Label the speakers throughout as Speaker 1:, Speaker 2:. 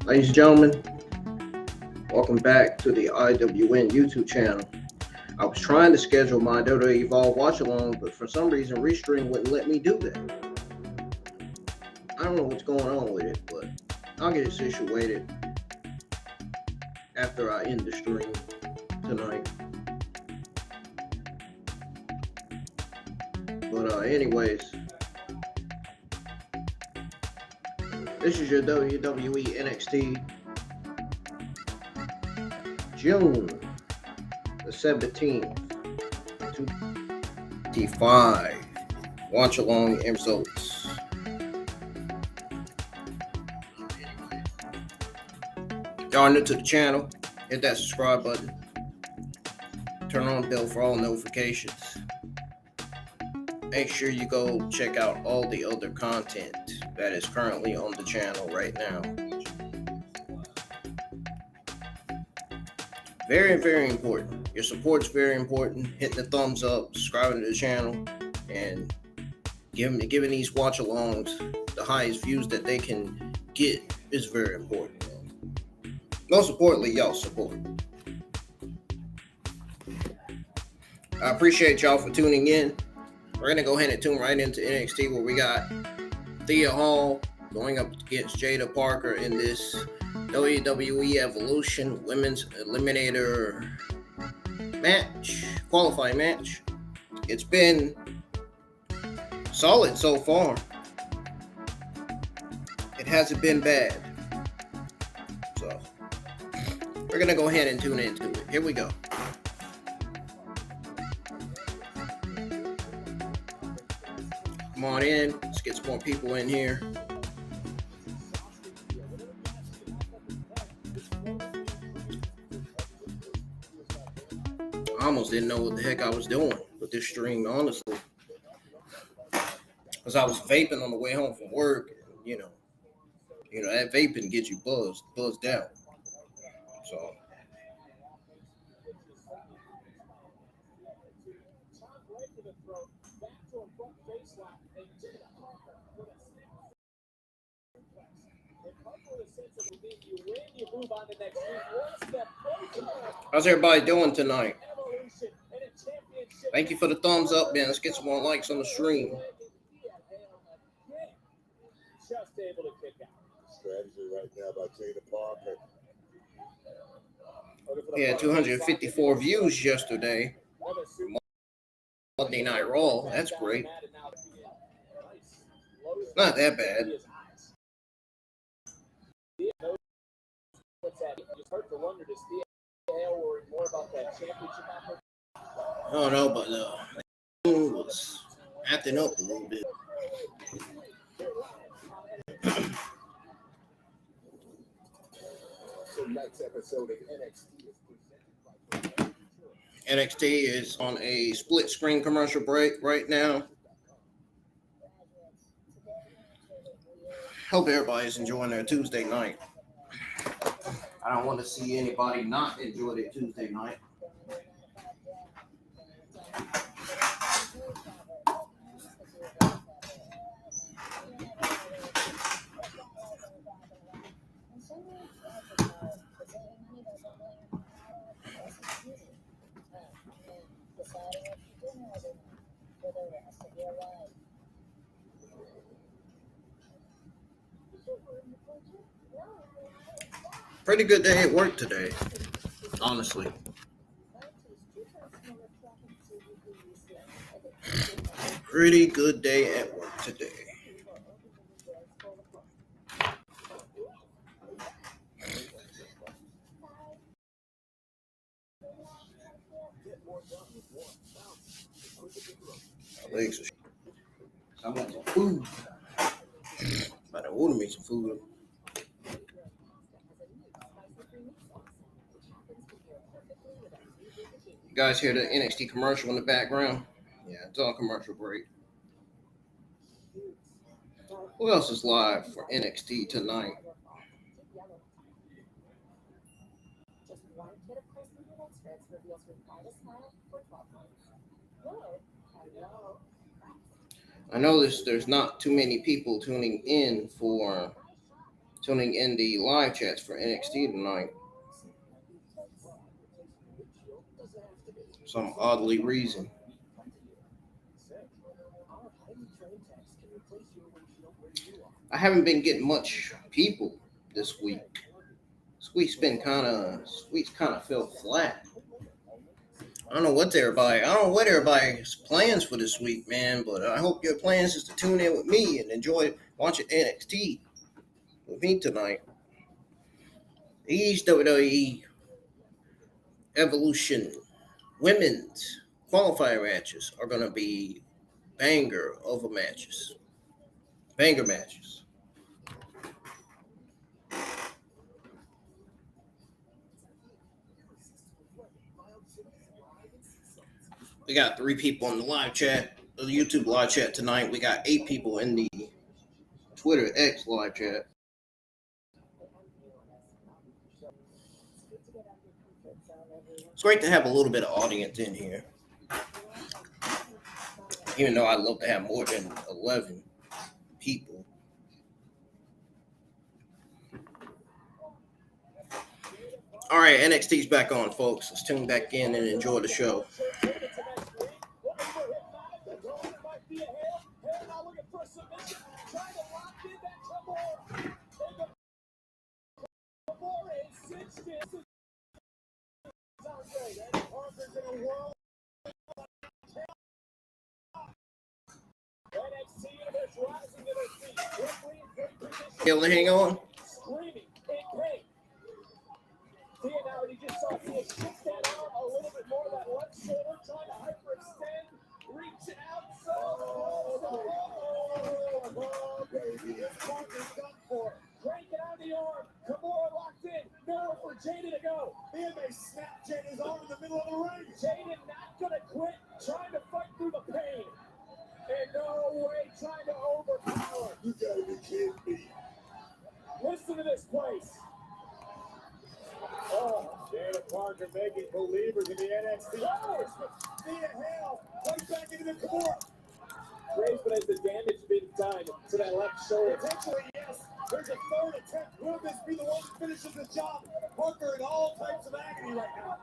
Speaker 1: Ladies and gentlemen, welcome back to the IWN YouTube channel. I was trying to schedule my WWE Evolve watch along, but for some reason Restream wouldn't let me do that. I don't know what's going on with it, but I'll get it situated after I end the stream tonight. But anyways, this is your WWE NXT June the 17th, 2025 watch along and results. Y'all are new to the channel, hit that subscribe button, turn on the bell for all notifications. make sure you go check out all the other content that is currently on the channel right now. Very, very important. Your support's very important. Hit the thumbs up, subscribing to the channel, and giving these watch alongs the highest views that they can get is very important. Most importantly, y'all support. I appreciate y'all for tuning in. We're gonna go ahead and tune right into NXT, where we got Thea Hall going up against Jada Parker in this WWE Evolution Women's Eliminator match, qualifying match. It's been solid so far. It hasn't been bad. So we're gonna go ahead and tune into it. Here we go. Come on in. Let's get some more people in here. I almost didn't know what the heck I was doing with this stream, honestly. Because I was vaping on the way home from work. And, you know, that vaping gets you buzzed out. So how's everybody doing tonight? Thank you for the thumbs up, man. Let's get some more likes on the stream.
Speaker 2: Just able to kick out. Strategy right now by Jada Parker.
Speaker 1: Yeah, 254 views yesterday. Monday Night Raw. That's great. Not that bad. I don't know, but it was acting up a little bit. NXT is on a split screen commercial break right now. Hope everybody's enjoying their Tuesday night. I don't want to see anybody not enjoy their Tuesday night. Pretty good day at work today, honestly. Pretty good day at work today. I want some food. About to order me some food. You guys hear the NXT commercial in the background? Yeah, it's on commercial break. Who else is live for NXT tonight? I noticed there's not too many people tuning in the live chats for NXT tonight. Some oddly reason. I haven't been getting much people this week. This week's kind of fell flat. I don't know what everybody's plans for this week, man, but I hope your plans is to tune in with me and enjoy watching NXT with me tonight. These WWE Evolution Women's qualifying matches are going to be banger matches. Banger matches. We got 3 people in the live chat. the YouTube live chat tonight. We got 8 people in the Twitter X live chat. It's great to have a little bit of audience in here, even though I'd love to have more than 11 people. All right, NXT's back on, folks. Let's tune back in and enjoy the show. Able to hang on?
Speaker 2: Jada to go. And they snap Jada's arm in the middle of the ring. Jada not gonna quit, trying to fight through the pain. And no way trying to overpower. You gotta be kidding me. Listen to this place. Oh, Jada Parker making believers in the NXT. Via hell, right back into the Kimura. Graves, but has the damage been done to that left shoulder? Potentially, yes. There's a third attempt. Will this be the one that finishes the job? Parker in all types of agony right now.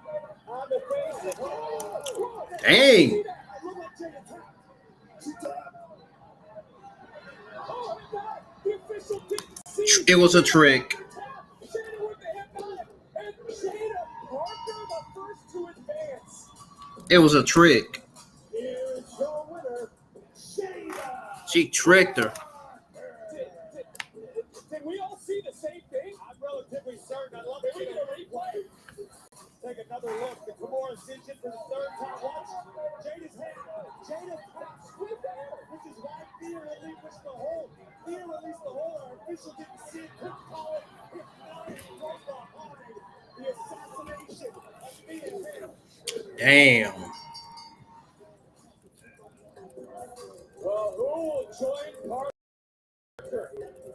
Speaker 2: On the face. Oh,
Speaker 1: dang.
Speaker 2: Look like Jada tapped. She tapped. Oh, my God. The official didn't see.
Speaker 1: It was a trick.
Speaker 2: Jada with the hypnotic. And Jada Parker the first to advance.
Speaker 1: It was a trick.
Speaker 2: Here's your winner, Jada.
Speaker 1: She tricked her.
Speaker 2: Did we all see the same thing? I'm relatively certain. I'd love to see a replay. Take another look. The Kimura Ascension for the third time watch. Jada's head. Jada's taps with that, which is why Thea relinquished the hold. Thea released the hold. Our official didn't see it. Couldn't call it. Hypnotic right behind the assassination of Thea Hale.
Speaker 1: Damn.
Speaker 2: Well, who will join Parker?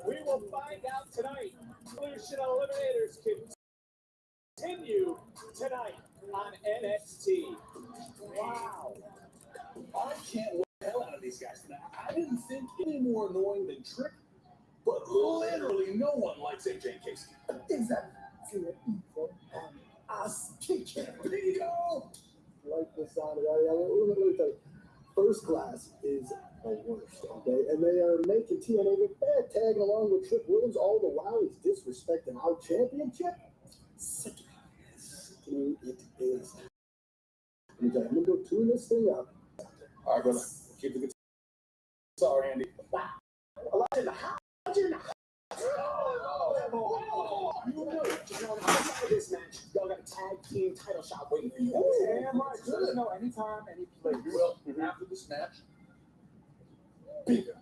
Speaker 2: We will find out tonight. Solution Eliminators continue tonight on NXT. Wow.
Speaker 3: I can't wait the hell out of these guys tonight. I didn't think any more annoying than Trick, but literally no one likes AJ and Casey.
Speaker 4: Exactly. Ass kicking.
Speaker 3: Bingo!
Speaker 4: Like the sound of that. Let me tell you. First class is the worst, okay? And they are making TNA look bad, tagging along with Trick Williams all the while he's disrespecting our championship. Sickening it is. Let me tell you, I'm gonna go tune this thing up.
Speaker 3: All right, brother. Keep the guitar handy.
Speaker 4: Elijah, how'd you know? You know, outside this match, y'all got a tag team title shot waiting for you.
Speaker 3: Damn right. Good. No, anytime, any place. Well, after this match,
Speaker 4: Bigger.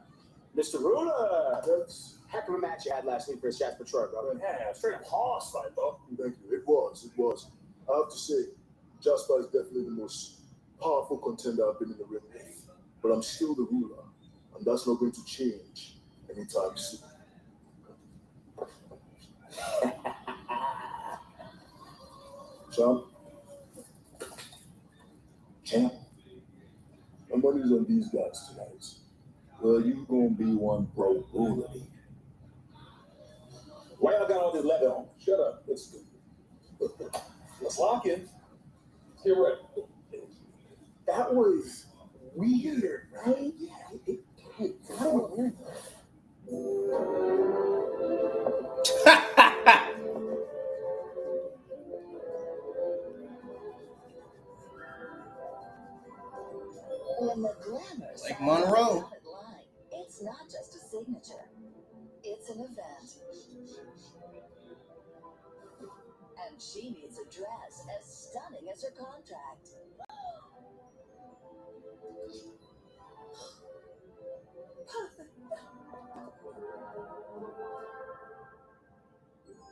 Speaker 4: Mr. Ruda, that's heck of a match you had last week for Jasper Troy, brother.
Speaker 3: yeah, straight up hoss fight, bro.
Speaker 5: Thank you. It was. I have to say, Jasper is definitely the most powerful contender I've been in the ring with. But I'm still the ruler, and that's not going to change anytime soon. Champ, my money's on these guys tonight. Well, you gonna be one broke ruler.
Speaker 3: Why y'all got all this leather on?
Speaker 5: Shut up. Let's do it.
Speaker 3: Let's lock in. Get ready.
Speaker 4: That was weird, right? Yeah, it kind of weird.
Speaker 6: When the glamour
Speaker 1: Like Monroe.
Speaker 6: it's not just a signature, it's an event. And she needs a dress as stunning as her contract. Perfect.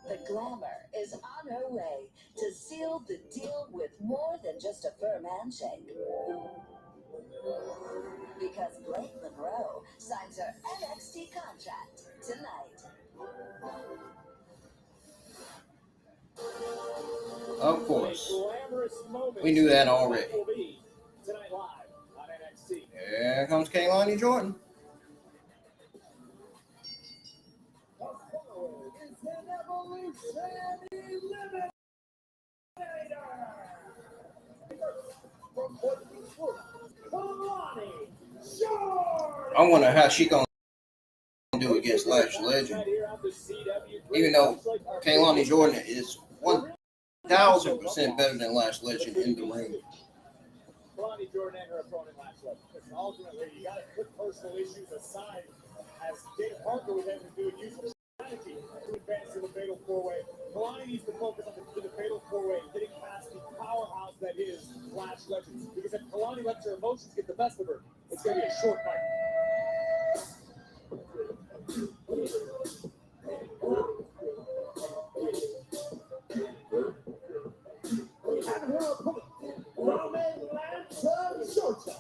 Speaker 6: The glamour is on her way to seal the deal with more than just a firm handshake. Because Blake Monroe signs her NXT contract tonight.
Speaker 1: Of course. We knew that already.
Speaker 2: Tonight live on NXT.
Speaker 1: Here comes Kaylani Jordan.
Speaker 2: It's an Evolution Eliminator. From Puerto Rico, Kalani Jordan.
Speaker 1: I wonder how she gonna do against Lash Legend. Even though Kaylani Jordan is 1,000% better than Lash Legend in the ring.
Speaker 2: Kalani Jordan and her opponent Lash Legend. Listen, ultimately, you got to put personal issues aside, as Dave Parker was able to do and use the strategy to advance to the fatal four-way. Kalani needs to focus on the fatal four-way, getting past the powerhouse that is Lash Legend. Because if Kalani lets her emotions get the best of her, it's going to be a short night. And her opponent, from Atlanta, Georgia,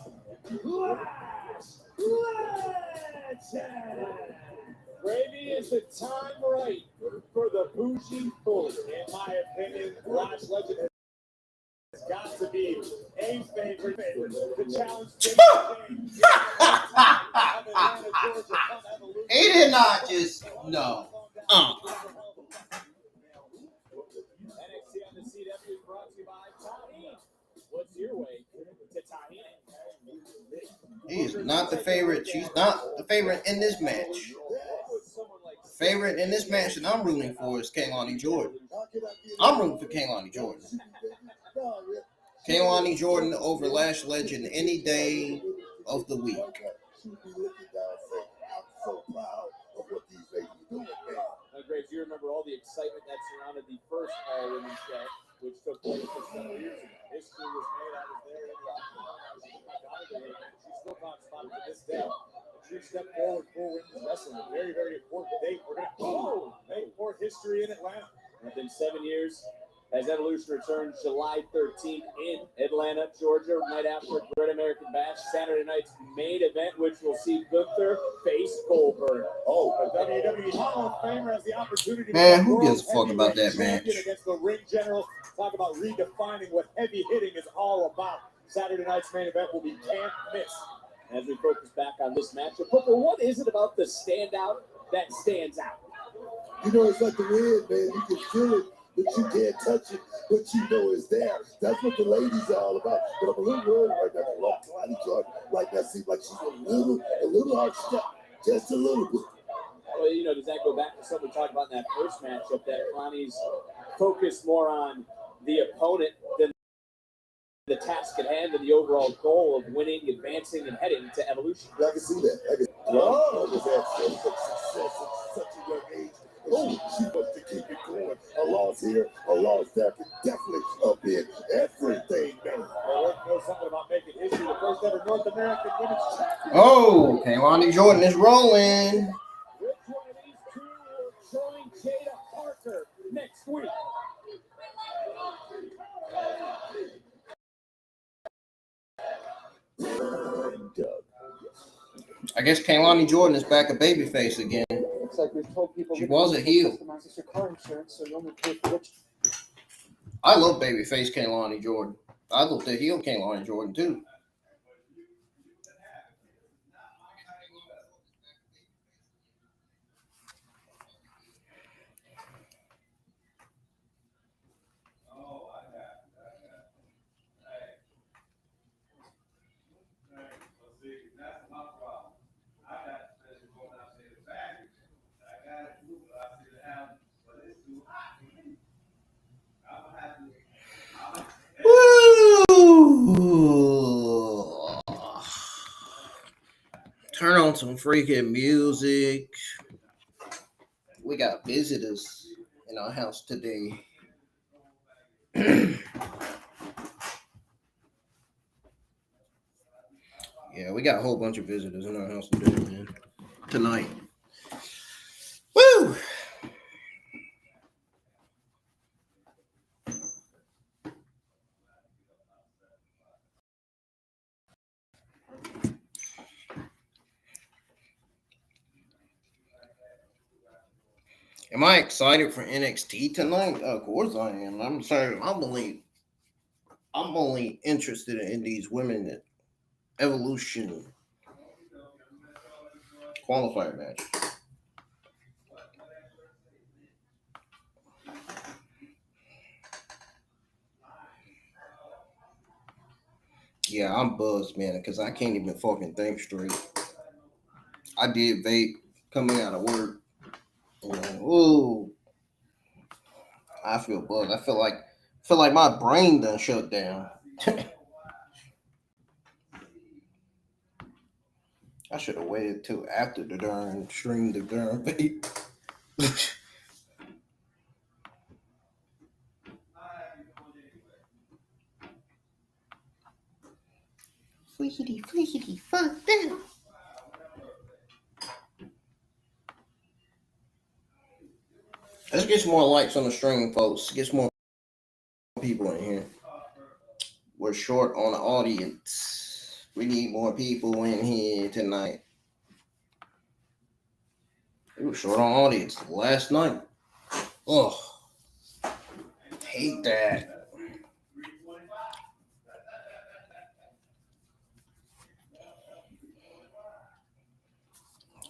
Speaker 2: Lash Legend. Gravy, is the time right for the bougie bully? In my opinion, Lash Legend has got to be a favorite to challenge James James. Atlanta, Georgia, come Evolution.
Speaker 1: He did not just no.
Speaker 2: NXT on the CW is brought to you by Tahini. What's your way to Tahini?
Speaker 1: He is not the favorite. She's not the favorite in this match. The favorite in this match that I'm rooting for is Kaylani Jordan. I'm rooting for Kaylani Jordan. Kaylani Jordan over Lash Legend any day of the week.
Speaker 2: Graves, you remember all the excitement that surrounded the first All-Women's show, which took place just several years ago. History was made. I was there in the octagon. She still talks about it to this day. A true step forward for women's wrestling. A very, very important date. We're going to make more history in Atlanta. Within 7 years, as Evolution returns July 13th in Atlanta, Georgia, night after Great American Bash, Saturday night's main event, which will see Gunther face Goldberg. A WWE Hall of Famer has the opportunity
Speaker 1: Man,
Speaker 2: to
Speaker 1: who gives a fuck about that match?
Speaker 2: Against the ring general. Talk about redefining what heavy hitting is all about. Saturday night's main event will be can't miss. As we focus back on this matchup, Booker, what is it about the standout that stands out?
Speaker 5: You know, it's like the wind, man. You can feel it, but you can't touch it, but you know it's there. That's what the ladies are all about. But I'm a little worried right now. Kalani Jordan right now seems like she's a little hard step, just a little bit.
Speaker 2: Well, you know, does that go back to something we talked about in that first matchup, that Kalani's focused more on the opponent than the task at hand and the overall goal of winning, advancing, and heading to Evolution?
Speaker 5: I can see that. I just had so much success at such a young age. She wants to keep it going. A loss here, a loss there can definitely upend everything, man.
Speaker 2: Well, Rick knows something about making history. The first ever North American women's champion.
Speaker 1: Oh, Kaylani Jordan is rolling.
Speaker 2: Which one of these two will join Jada Parker next week?
Speaker 1: I guess Kaylani Jordan is back a babyface again.
Speaker 7: Looks like we've told people
Speaker 1: She was a heel.
Speaker 7: customize your car insurance, so you only pay for which.
Speaker 1: I love babyface Kaylani Jordan. I love the heel Kaylani Jordan too. Woo! Turn on some freaking music. We got visitors in our house today. Yeah, we got a whole bunch of visitors in our house today, man. Tonight. Woo! Am I excited for NXT tonight? Of course I am. I'm sorry. I'm only interested in these women Evolution qualifier match. Yeah, I'm buzzed, man, because I can't even fucking think straight. I did vape coming out of work. Ooh, I feel buzzed. I feel like my brain done shut down. I should have waited till after the darn stream the darn vape. Flickety, fuck that. Let's get some more likes on the stream, folks. Get some more people in here. We're short on the audience. We need more people in here tonight. We were short on audience last night. Oh, hate that.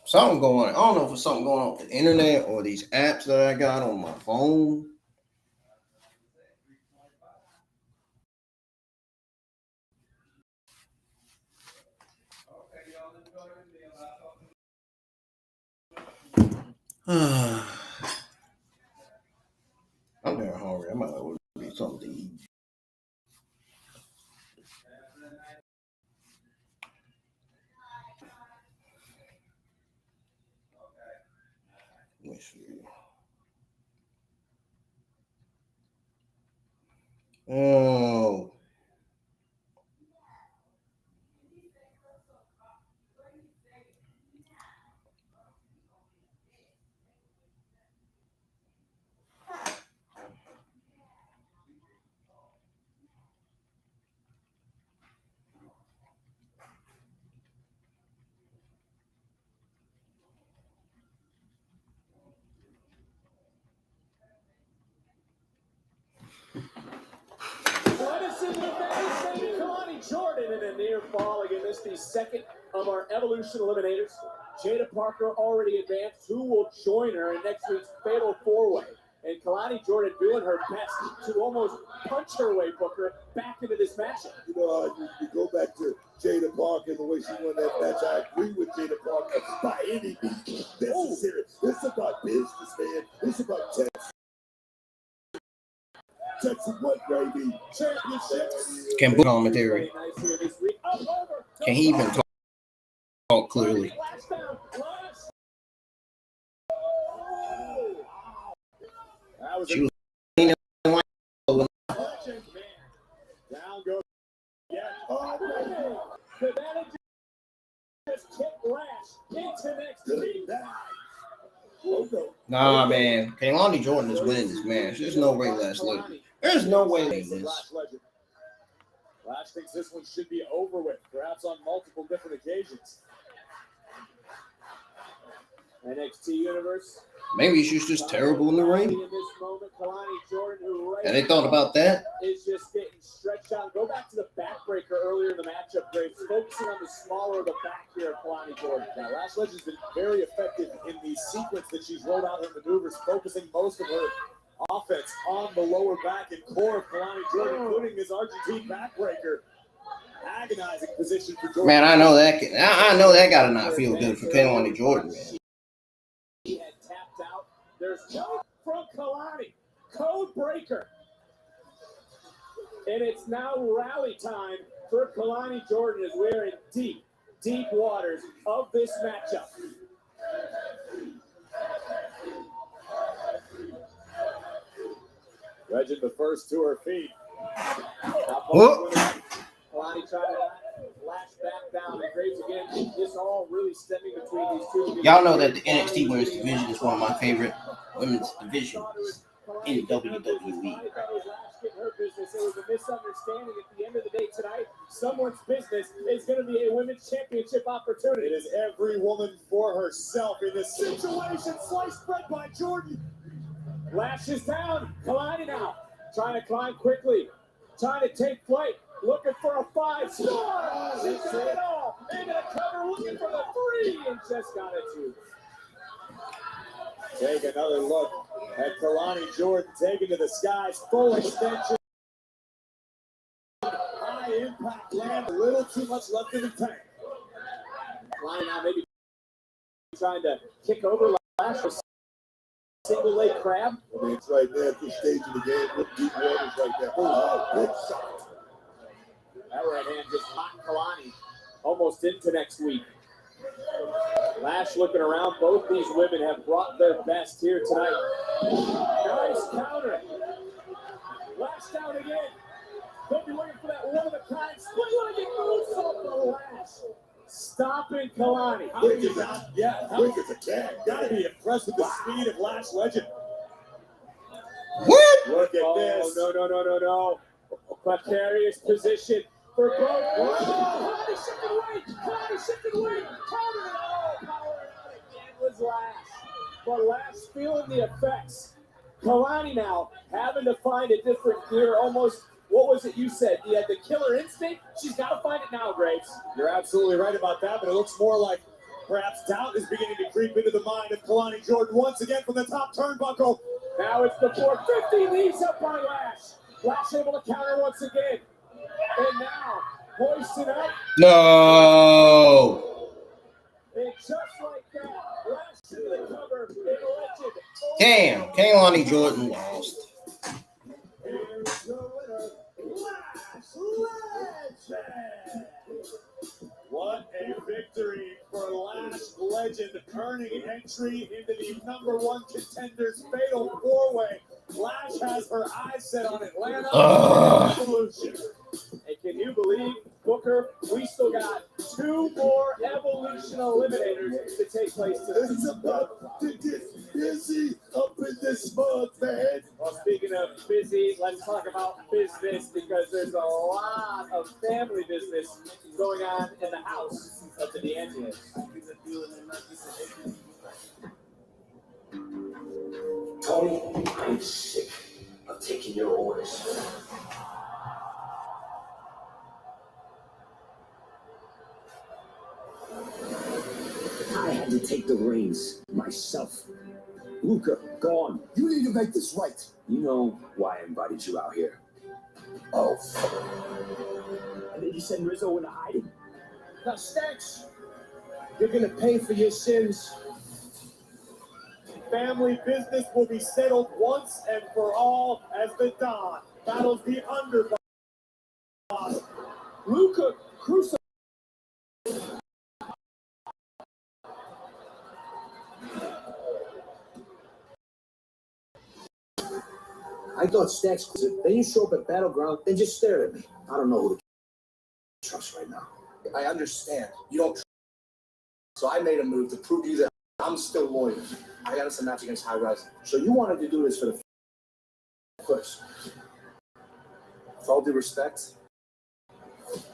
Speaker 1: Something going on. I don't know if it's something going on with the internet or these apps that I got on my phone. I'm very hungry. I might order something to eat. Let me see. Oh.
Speaker 2: Kalani Jordan in a near fall. Again, this is the second of our Evolution Eliminators. Jada Parker already advanced. Who will join her in next week's Fatal 4-Way? And Kalani Jordan doing her best to almost punch her way, Booker, back into this matchup.
Speaker 5: You know, you go back to Jada Parker and the way she won that match. I agree with Jada Parker by any means necessary. This is about business, man. This is about Texas what, baby? Championships.
Speaker 1: Can book commentary. Can he even talk clearly? She was
Speaker 2: down goes. Yeah. Oh, just kick Lash into next week.
Speaker 1: Nah, man. Kalani Jordan is winning this match. There's no way Lash Legend. There's no way he wins.
Speaker 2: Lash thinks this one should be over with, perhaps on multiple different occasions. NXT Universe.
Speaker 1: Maybe she's just terrible in the ring.
Speaker 2: In this moment, Kalani Jordan, who
Speaker 1: And they thought about that.
Speaker 2: is just getting stretched out. Go back to the backbreaker earlier in the matchup, Graves, focusing on the smaller of the back here of Kalani Jordan. Now, Lash Legend's been very effective in the sequence that she's rolled out her maneuvers, focusing most of her offense on the lower back and core of Kalani Jordan, including his Argentine backbreaker. Agonizing position for Jordan.
Speaker 1: Man, I know that gotta not feel good for Kalani Jordan, man.
Speaker 2: He had tapped out. There's no from Kalani. Code breaker. And it's now rally time for Kalani Jordan as we're in deep waters of this matchup. Legend the first to her feet. Kalani trying to lash back down and Graves again. This all really stemming between these two.
Speaker 1: Y'all know that the NXT Women's Division is one of my favorite women's divisions in WWE.
Speaker 2: was a misunderstanding. At the end of the day tonight, someone's business is going to be a women's championship opportunity.
Speaker 8: It is every woman for herself in this situation. Sliced bread by Jordan.
Speaker 2: Lashes down. Kalani now trying to climb quickly, trying to take flight, looking for a 5-star. She's got it all. Into the cover, looking for the 3, and just got it 2.
Speaker 8: Take another look at Kalani Jordan taking to the skies. Full extension. High impact land. A little too much left in the tank.
Speaker 2: Kalani now maybe trying to kick over Lash with single leg crab.
Speaker 5: I mean, it's right there at this stage of the game. With deep waters right there. Oh, good shot.
Speaker 2: That right hand just knocked Kalani almost into next week. Lash looking around. Both these women have brought their best here tonight. Nice counter. Lash down again. They'll be waiting for that one-of-a-kind split-legged moonsault for Lash. Stopping Kalani.
Speaker 5: Quick as that.
Speaker 8: Yeah,
Speaker 5: Quick as a cat.
Speaker 8: gotta be impressed with the speed of Lash Legend.
Speaker 1: What?
Speaker 8: Look at
Speaker 2: Oh,
Speaker 8: this.
Speaker 2: no. Precarious position for both. Kalani shifted weight. Kalani shifted weight. Counter it all. Power it out again was Lash. But Lash feeling the effects. Kalani now having to find a different gear. Almost, what was it you said? He had the killer instinct. She's got to find it now, Graves.
Speaker 8: You're absolutely right about that, but it looks more like perhaps doubt is beginning to creep into the mind of Kalani Jordan once again from the top turnbuckle.
Speaker 2: Now it's the 450. Knees up by Lash. Lash able to counter once again. And now, hoisting up.
Speaker 1: No.
Speaker 2: And just like that, Lash to the cover. And Legend.
Speaker 1: Damn. Kalani Jordan lost.
Speaker 8: Here's your winner, Lash Legend. What a victory for Lash Legend, earning entry into the #1 contenders fatal 4-way. Lash has her eyes set on Atlanta Evolution.
Speaker 2: And can you believe, Booker, we still got 2 more Evolution Eliminators to take place today.
Speaker 5: It's about to get busy up in this mud, man.
Speaker 2: Well, speaking of busy, let's talk about business because there's a lot of family business going on in the house of the D'Angelos.
Speaker 9: Tony, I'm sick of taking your orders. I had to take the reins myself. Luca, gone.
Speaker 5: You need to make this right.
Speaker 9: You know why I invited you out here.
Speaker 5: Oh,
Speaker 9: And then you send Rizzo into hiding.
Speaker 2: Now, Stacks, you're going to pay for your sins.
Speaker 8: Family business will be settled once and for all as the Don battles the underboss.
Speaker 2: Luca Crusoe.
Speaker 9: I thought Stacks was it. Then you show up at Battleground and just stare at me. I don't know who to trust right now.
Speaker 10: I understand. You don't trust. So I made a move to prove to you that I'm still loyal. I got us a match against High Rise.
Speaker 9: So you wanted to do this for the first.
Speaker 10: With all due respect,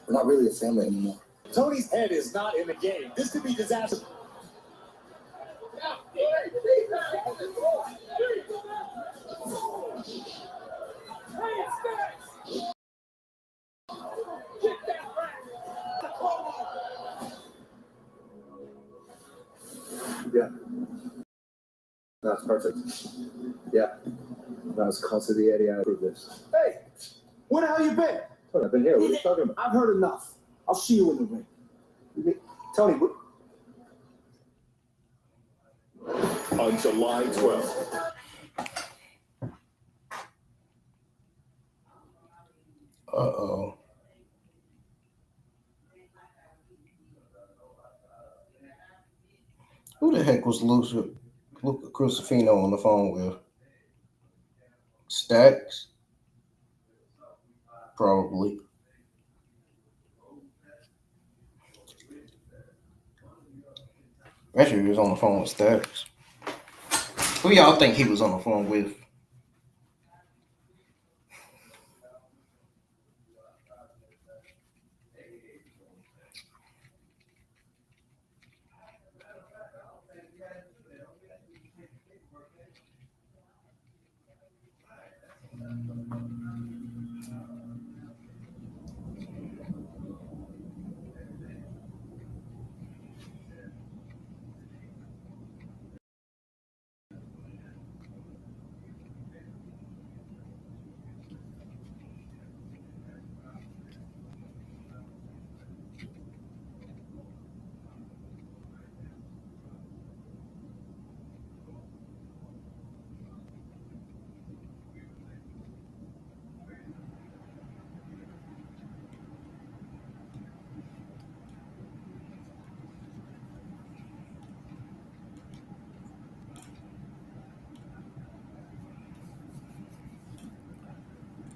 Speaker 10: we're not really a family anymore.
Speaker 8: Tony's head is not in the game. This could be disastrous.
Speaker 10: Yeah. That's perfect. Yeah. That was close to the Eddie. I approve this.
Speaker 4: Hey, where the hell you been?
Speaker 10: What, I've been here. What are you talking about?
Speaker 4: I've heard enough. I'll see you in the ring. Tony, what?
Speaker 3: On July 12th.
Speaker 1: Uh-oh. Who the heck was Luca Crucifino on the phone with? Stacks? Probably. Actually, he was on the phone with Stacks. Who y'all think he was on the phone with?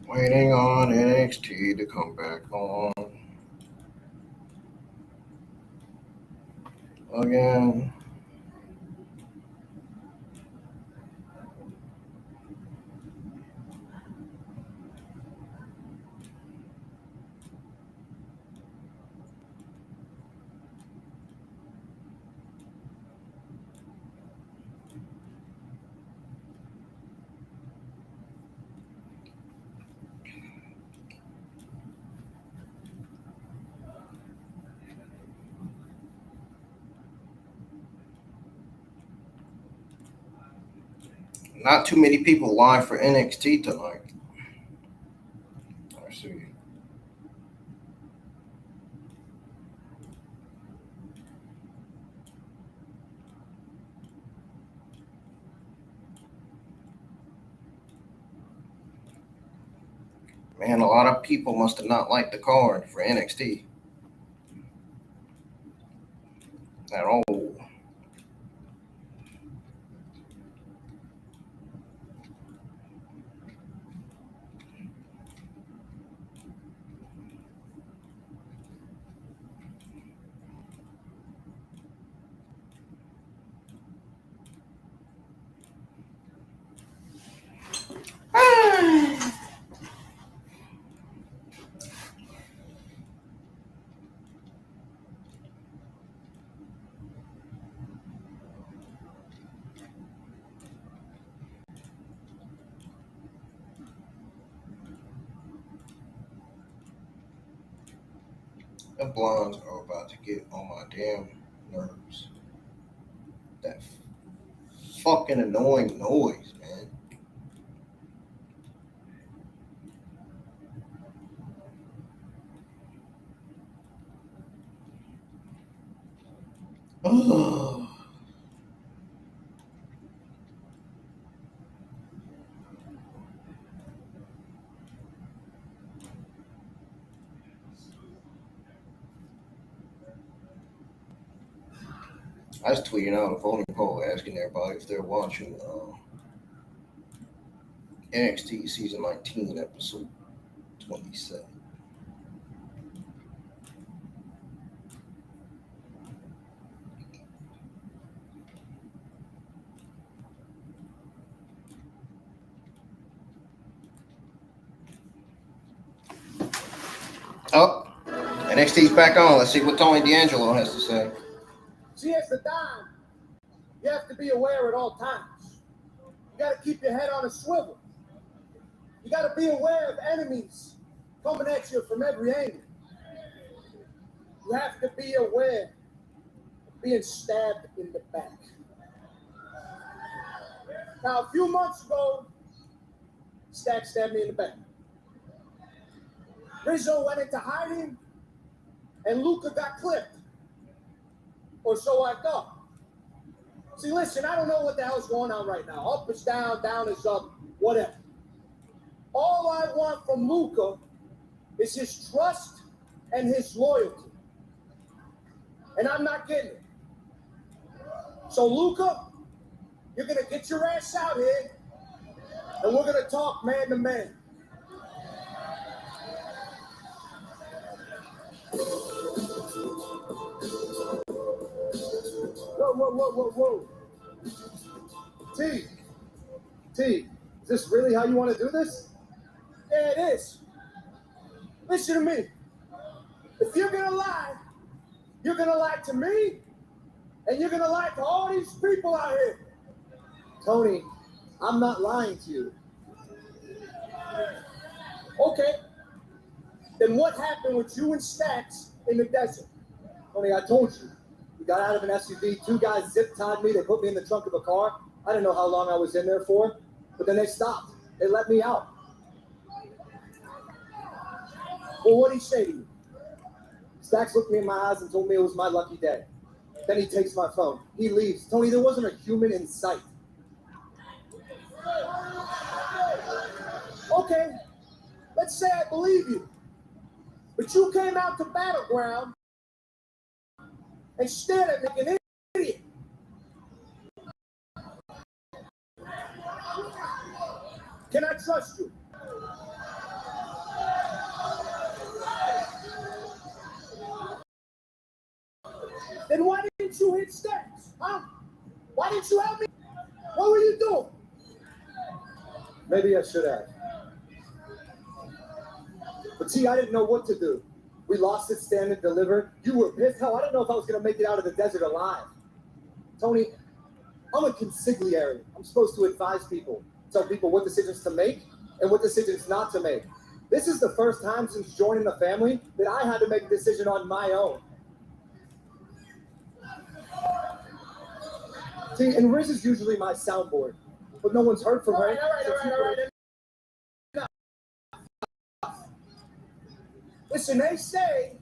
Speaker 1: Waiting on NXT to come back on again. Not too many people live for NXT tonight. I see. Man, a lot of people must have not liked the card for NXT at all. The blondes are about to get on my damn nerves. That fucking annoying noise, man. Ugh. I was tweeting out a voting poll asking everybody if they're watching NXT season 19, episode 27. Oh, NXT's back on. Let's see what Tony D'Angelo has to say.
Speaker 2: See, as the Don, you have to be aware at all times. You got to keep your head on a swivel. You got to be aware of enemies coming at you from every angle. You have to be aware of being stabbed in the back. Now, a few months ago, Stack stabbed me in the back. Rizzo went into hiding, and Luca got clipped. Or so I thought. See, listen, I don't know what the hell's going on right now. Up is down, down is up, whatever. All I want from Luca is his trust and his loyalty. And I'm not getting it. So, Luca, you're going to get your ass out here, and we're going to talk man to man. Whoa. T, is this really how you want to do this? Yeah, it is. Listen to me. If you're going to lie to me, and you're going to lie to all these people out here. Tony, I'm not lying to you.
Speaker 10: Okay. Then what happened with you and Stacks in the desert? Tony, I told you. We got out of an SUV, 2 guys zip-tied me, they put me in the trunk of a car. I didn't know how long I was in there for, but then they stopped. They let me out. Well, what'd he say to you? Stacks looked me in my eyes and told me it was my lucky day. Then he takes my phone. He leaves. Tony, there wasn't a human in sight. Okay, let's say I believe you. But you came out to Battleground and stared at me like an idiot. Can I trust you? Then why didn't you hit Stacks? Huh? Why didn't you help me? What were you doing? Maybe I should have. But T, I didn't know what to do. We lost it, stand and deliver. You were pissed. Hell, I didn't know if I was going to make it out of the desert alive. Tony, I'm a consigliere. I'm supposed to advise people, tell people what decisions to make and what decisions not to make. This is the first time since joining the family that I had to make a decision on my own. See, and Riz is usually my soundboard, but no one's heard from her. All right. Listen, they say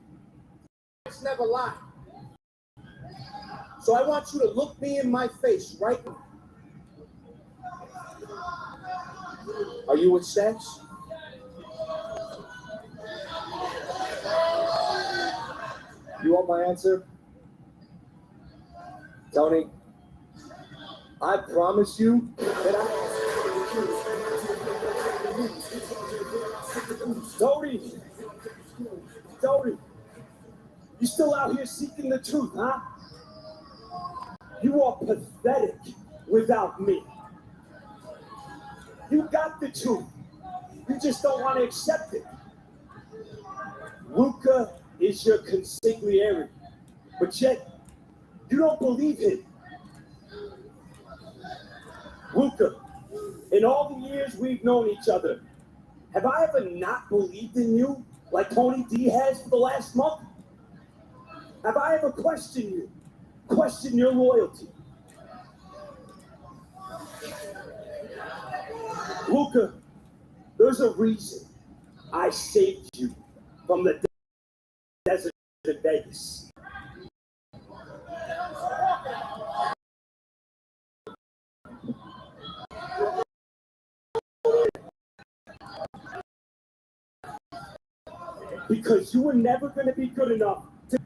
Speaker 10: it's never lie. So I want you to look me in my face right now. Are you with Stacks? You want my answer? Tony, I promise you that Tony, you still out here seeking the truth, huh? You are pathetic without me. You got the truth. You just don't want to accept it. Luca is your consigliere, but yet you don't believe him. Luca, in all the years we've known each other, have I ever not believed in you like Tony D has for the last month? Have I ever questioned you? Questioned your loyalty? Luca, there's a reason I saved you from the desert in Vegas. Because you were never going to be good enough to...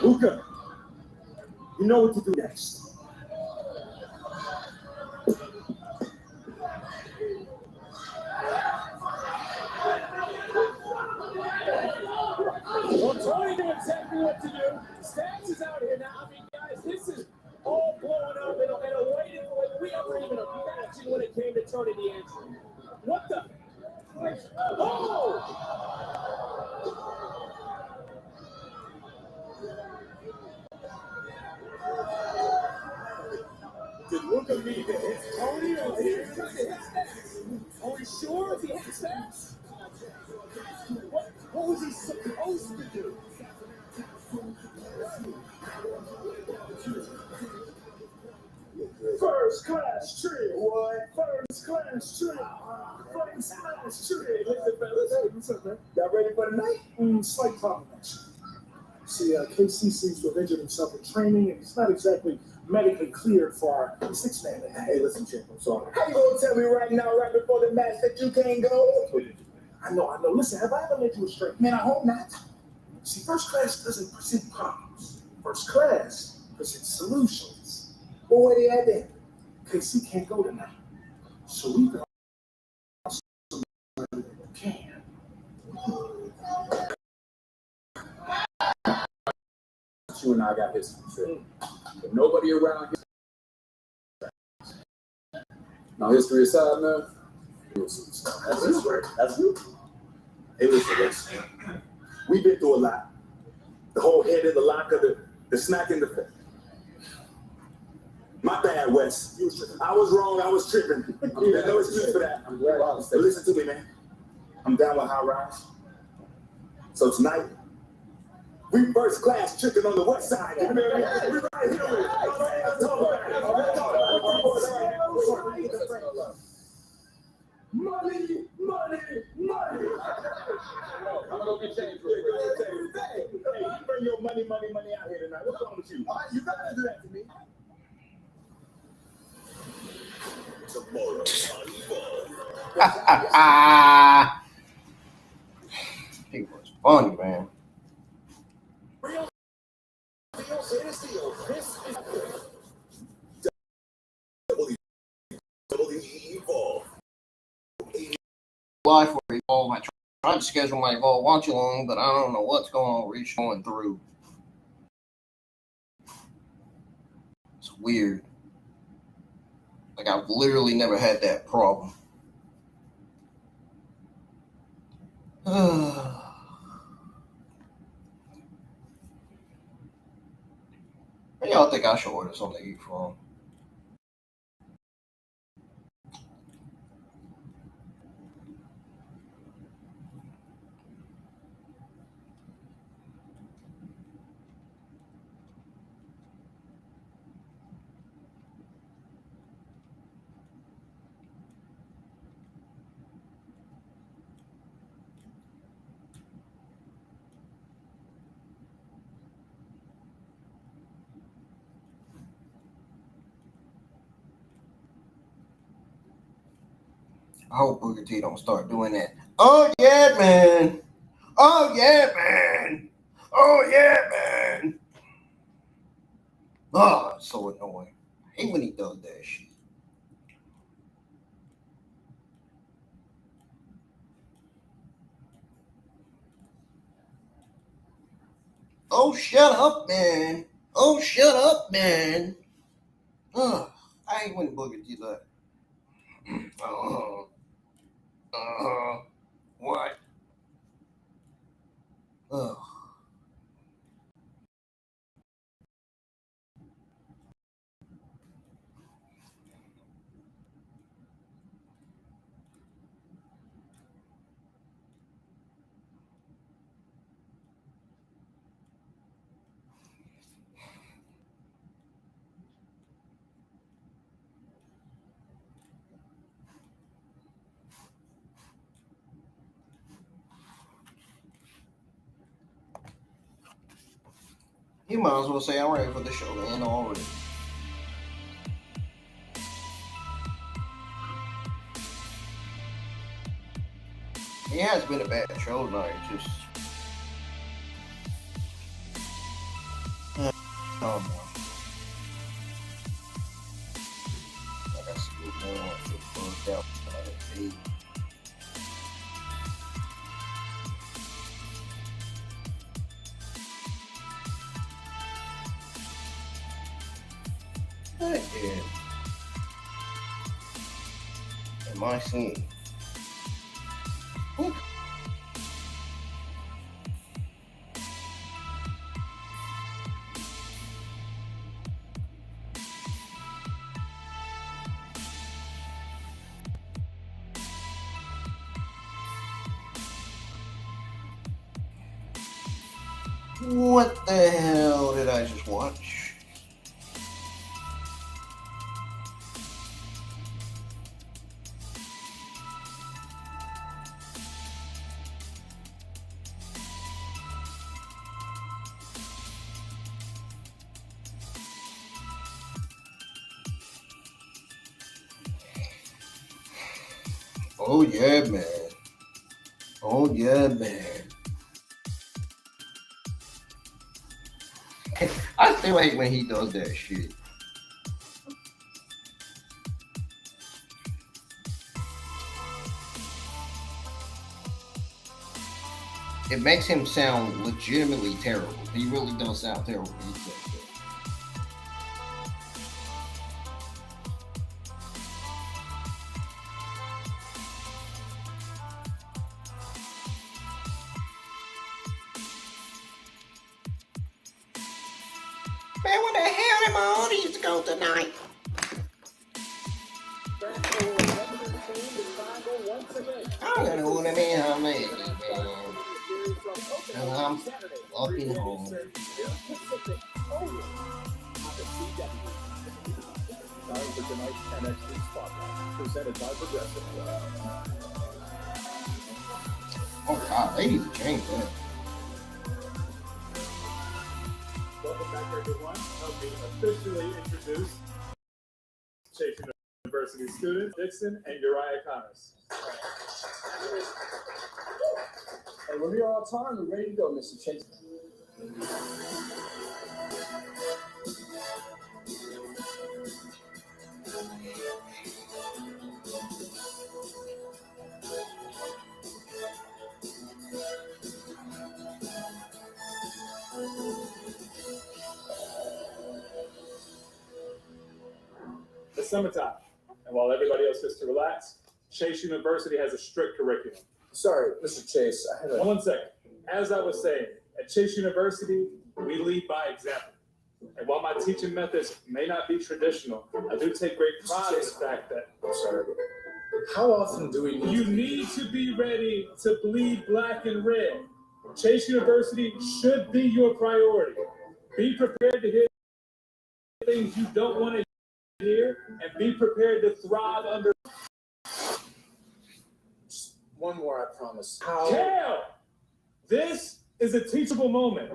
Speaker 10: Luca, you know what to do next.
Speaker 2: Well, Tony knew exactly what to do. Stacks is out here now. I mean, guys, this is all blowing up in a way that we never even imagined when it came to Tony D'Angelo. What the? Oh! Did Luca mean to hit Tony or did he try to hit Stacks? Are we sure he hit Stacks? What was he supposed to do? First class trip. What? First class trip. First class trip. Listen, fellas. Hey, what's up, man? Y'all ready for the night?
Speaker 5: Slight compliment. See, KC seems to have injured himself in training, and he's not exactly medically cleared for our 6-man tonight.
Speaker 10: Hey, listen, Chip, I'm sorry.
Speaker 3: How you gonna tell me right now, right before the match, that you can't go?
Speaker 5: I know. Listen, have I ever made you a straight?
Speaker 3: Man, I hope not.
Speaker 5: See, first class doesn't present problems. First class presents solutions.
Speaker 3: Well, where they at then?
Speaker 5: KC can't go tonight. So we can
Speaker 10: You and I got history, Trip. But nobody around here. Now, history aside, man. That's it, right? That's you.
Speaker 5: Hey, listen. We've been through a lot. The whole head in the locker, the snack in the...
Speaker 3: My bad, Wes. I was wrong. I was tripping. There's no excuse for that.
Speaker 4: I'm glad I
Speaker 3: But listen to me, man. I'm down with high rise. So tonight, we first class chicken on the west side. We right here with money, money, money. I'm gonna get changed. Hey, you bring your money out here tonight. What's wrong with you? All right, you gotta do that to me. Tomorrow
Speaker 1: He was funny, man.
Speaker 3: Real deal, serious deal. This is WWE Evolve.
Speaker 1: Life for Evolve. I tried to schedule my Evolve watch along, but I don't know what's going on. Reach going through. It's weird. Like I've literally never had that problem. Where y'all think I should order this on the E from? I hope Booker T don't start doing that. Oh yeah, man. Oh yeah, man. Oh yeah, man. Oh, it's so annoying. I hate when he does that shit. Oh, shut up, man. Oh, shut up, man. I hate when Booker T does that. What? You might as well say I'm ready for the show to end already. It has been a bad show tonight. Just oh no. I got to see what's going on. It's closed out. Again. Am I seeing? Ooh. What the hell did I just watch? Oh yeah, man. Oh yeah, man. I still hate when he does that shit. It makes him sound legitimately terrible. He really does sound terrible when he does that. Man, what the hell am I audience go tonight? I don't know what I mean. How many, man? I'm walking home.
Speaker 3: Time for tonight's NXT Spotlight, presented by Progressive.
Speaker 1: Oh God, they need to change that.
Speaker 2: Welcome back, everyone. Help me officially introduce Chase University students Dixon and Uriah Connors.
Speaker 10: Hey, when we are on time, we're ready to go, Mr. Chase.
Speaker 2: It's summertime, and while everybody else gets to relax, Chase University has a strict curriculum.
Speaker 10: Sorry, Mr. Chase. I had a...
Speaker 2: One second. As I was saying, at Chase University, we lead by example. And while my teaching methods may not be traditional, I do take great pride in the fact that...
Speaker 10: I'm sorry, but how often do we...
Speaker 2: You need to be ready to bleed black and red. Chase University should be your priority. Be prepared to hear things you don't want to hear, and be prepared to thrive under...
Speaker 10: One more, I promise.
Speaker 2: Hell! This is a teachable moment.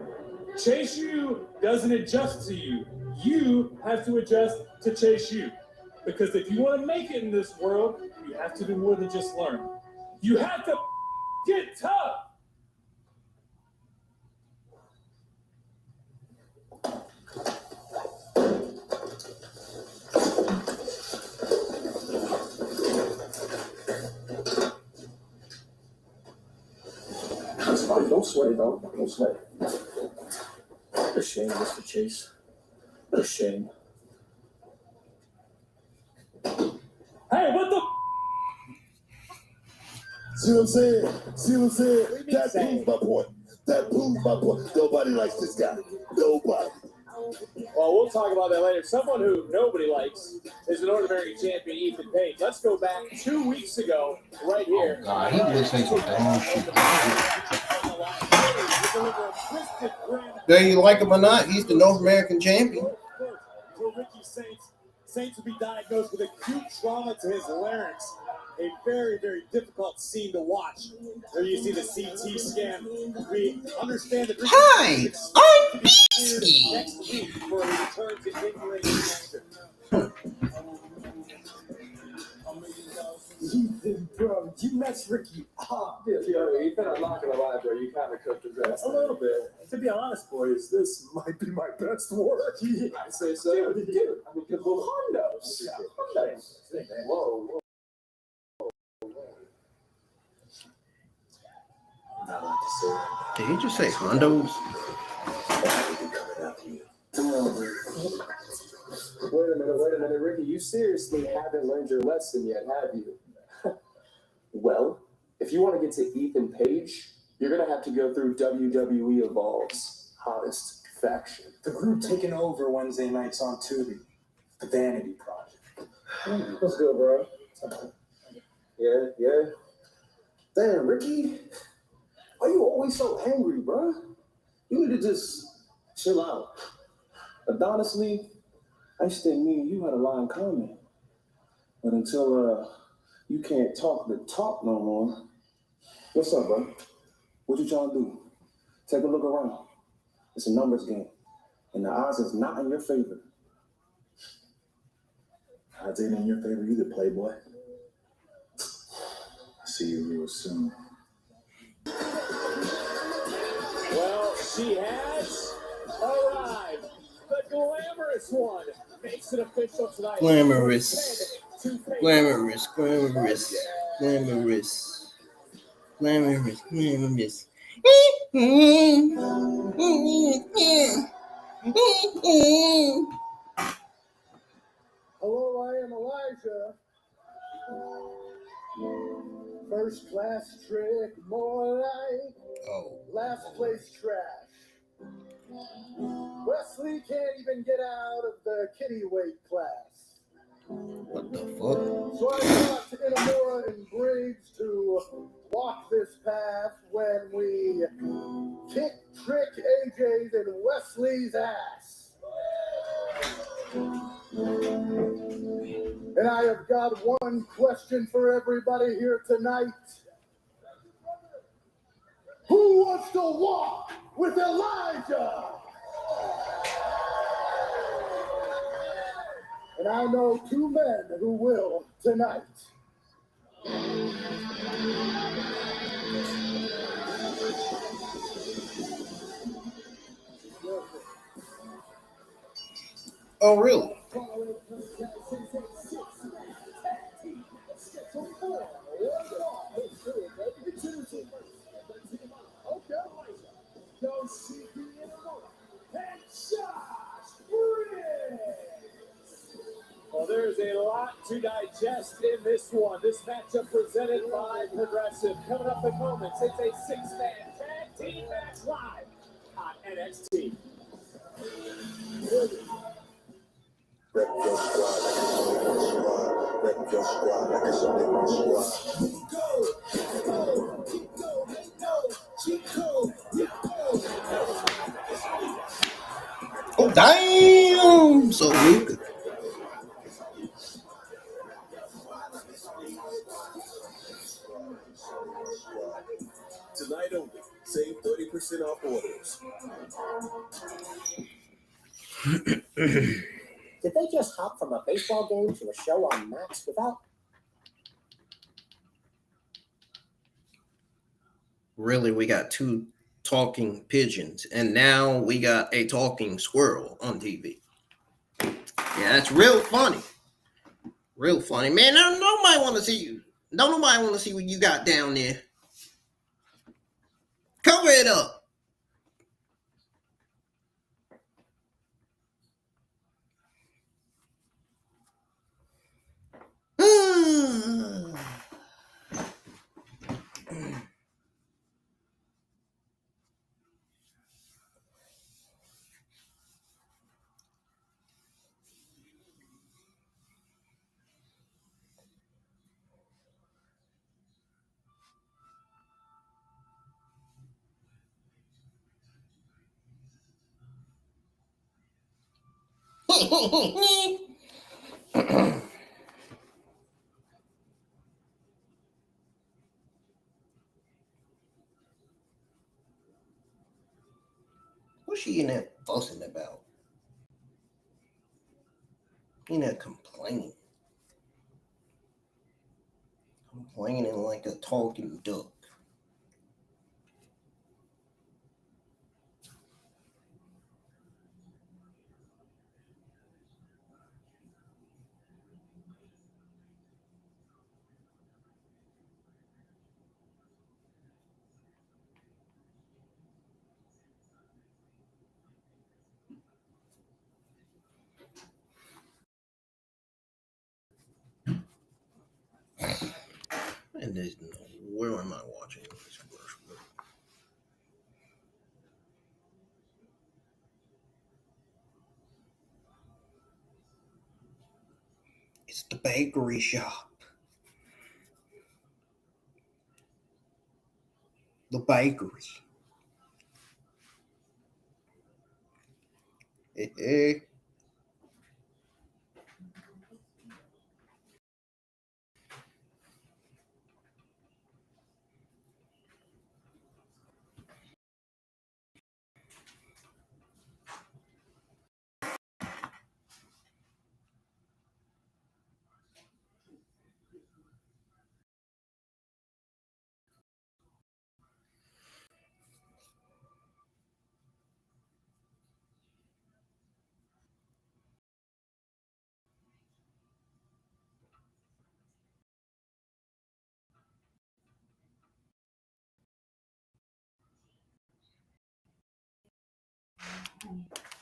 Speaker 2: Chase U doesn't adjust to you. You have to adjust to Chase U. Because if you want to make it in this world, you have to do more than just learn. You have to get tough.
Speaker 10: That's fine. Don't sweat it, though. Don't sweat it. What a shame, Mr. Chase. What a shame.
Speaker 2: Hey, what the?
Speaker 3: See what I'm saying? See what I'm saying? That proves my point. That proves my point. Nobody likes this guy. Nobody.
Speaker 8: Well, we'll talk about that later. Someone who nobody likes is the North American champion, Ethan Page. Let's go back 2 weeks ago, right here.
Speaker 1: Oh God, he just say some damn shit. Whether you like him or not, he's the North American champion.
Speaker 2: For Ricky Saints will be diagnosed with acute trauma to his larynx. A very, very difficult scene to watch. There you see the CT scan. We understand that.
Speaker 1: Hi, I'm Beastie.
Speaker 2: Next week for a return to in-ring action.
Speaker 10: Ethan, bro, you messed Ricky up. Ethan, I'm not going to lie, bro. You kind of cooked his ass.
Speaker 3: A little bit. To be honest, boys, this might be my best work.
Speaker 10: I say so. Dude, I mean, good little Hondos. Whoa.
Speaker 1: Did he just say Hondos?
Speaker 10: Wait a minute, Ricky. You seriously haven't learned your lesson yet, have you? Well, if you want to get to Ethan Page, you're going to have to go through WWE Evolve's hottest faction.
Speaker 4: The group taking over Wednesday nights on Tubi. The Vanity Project.
Speaker 10: Let's go, bro. Yeah. Damn, Ricky. Why you always so angry, bro? You need to just chill out. But honestly, I used to think me and you had a lot in common. But until you can't talk the talk no more. What's up, bro? What you trying to do? Take a look around. It's a numbers game. And the odds is not in your favor.
Speaker 3: Odds ain't in your favor either, Playboy. See you real soon.
Speaker 2: Well, she has arrived. The glamorous one makes it official tonight.
Speaker 1: Glamorous.
Speaker 4: Hello, I am Elijah. First class trick, more like last place trash. Wesley can't even get out of the kitty weight class.
Speaker 1: What the fuck?
Speaker 4: So I got Inamura and Graves to walk this path when we kick Trick AJ's and Wesley's ass. And I have got one question for everybody here tonight. Who wants to walk with Elijah? And I know two men who will tonight.
Speaker 1: Oh, really?
Speaker 8: Well, there's a lot to digest in this one. This matchup presented by Progressive. Coming up in moments, it's a six-man tag team match live on NXT.
Speaker 5: Rep your squad, rep your squad like it's only one squad.
Speaker 1: Oh, damn! So Luka.
Speaker 3: Tonight only, save 30% off orders.
Speaker 11: Did they just hop from a baseball game to a show on Max without?
Speaker 1: Really, we got two talking pigeons, and now we got a talking squirrel on TV. Yeah, that's real funny. Real funny. Man, nobody want to see you. Don't nobody want to see what you got down there. Cover it up. What's she in there fussing about? In there complaining. Complaining like a talking duck. And there's no, where am I watching this commercial? It's the bakery shop. The bakery. Hey.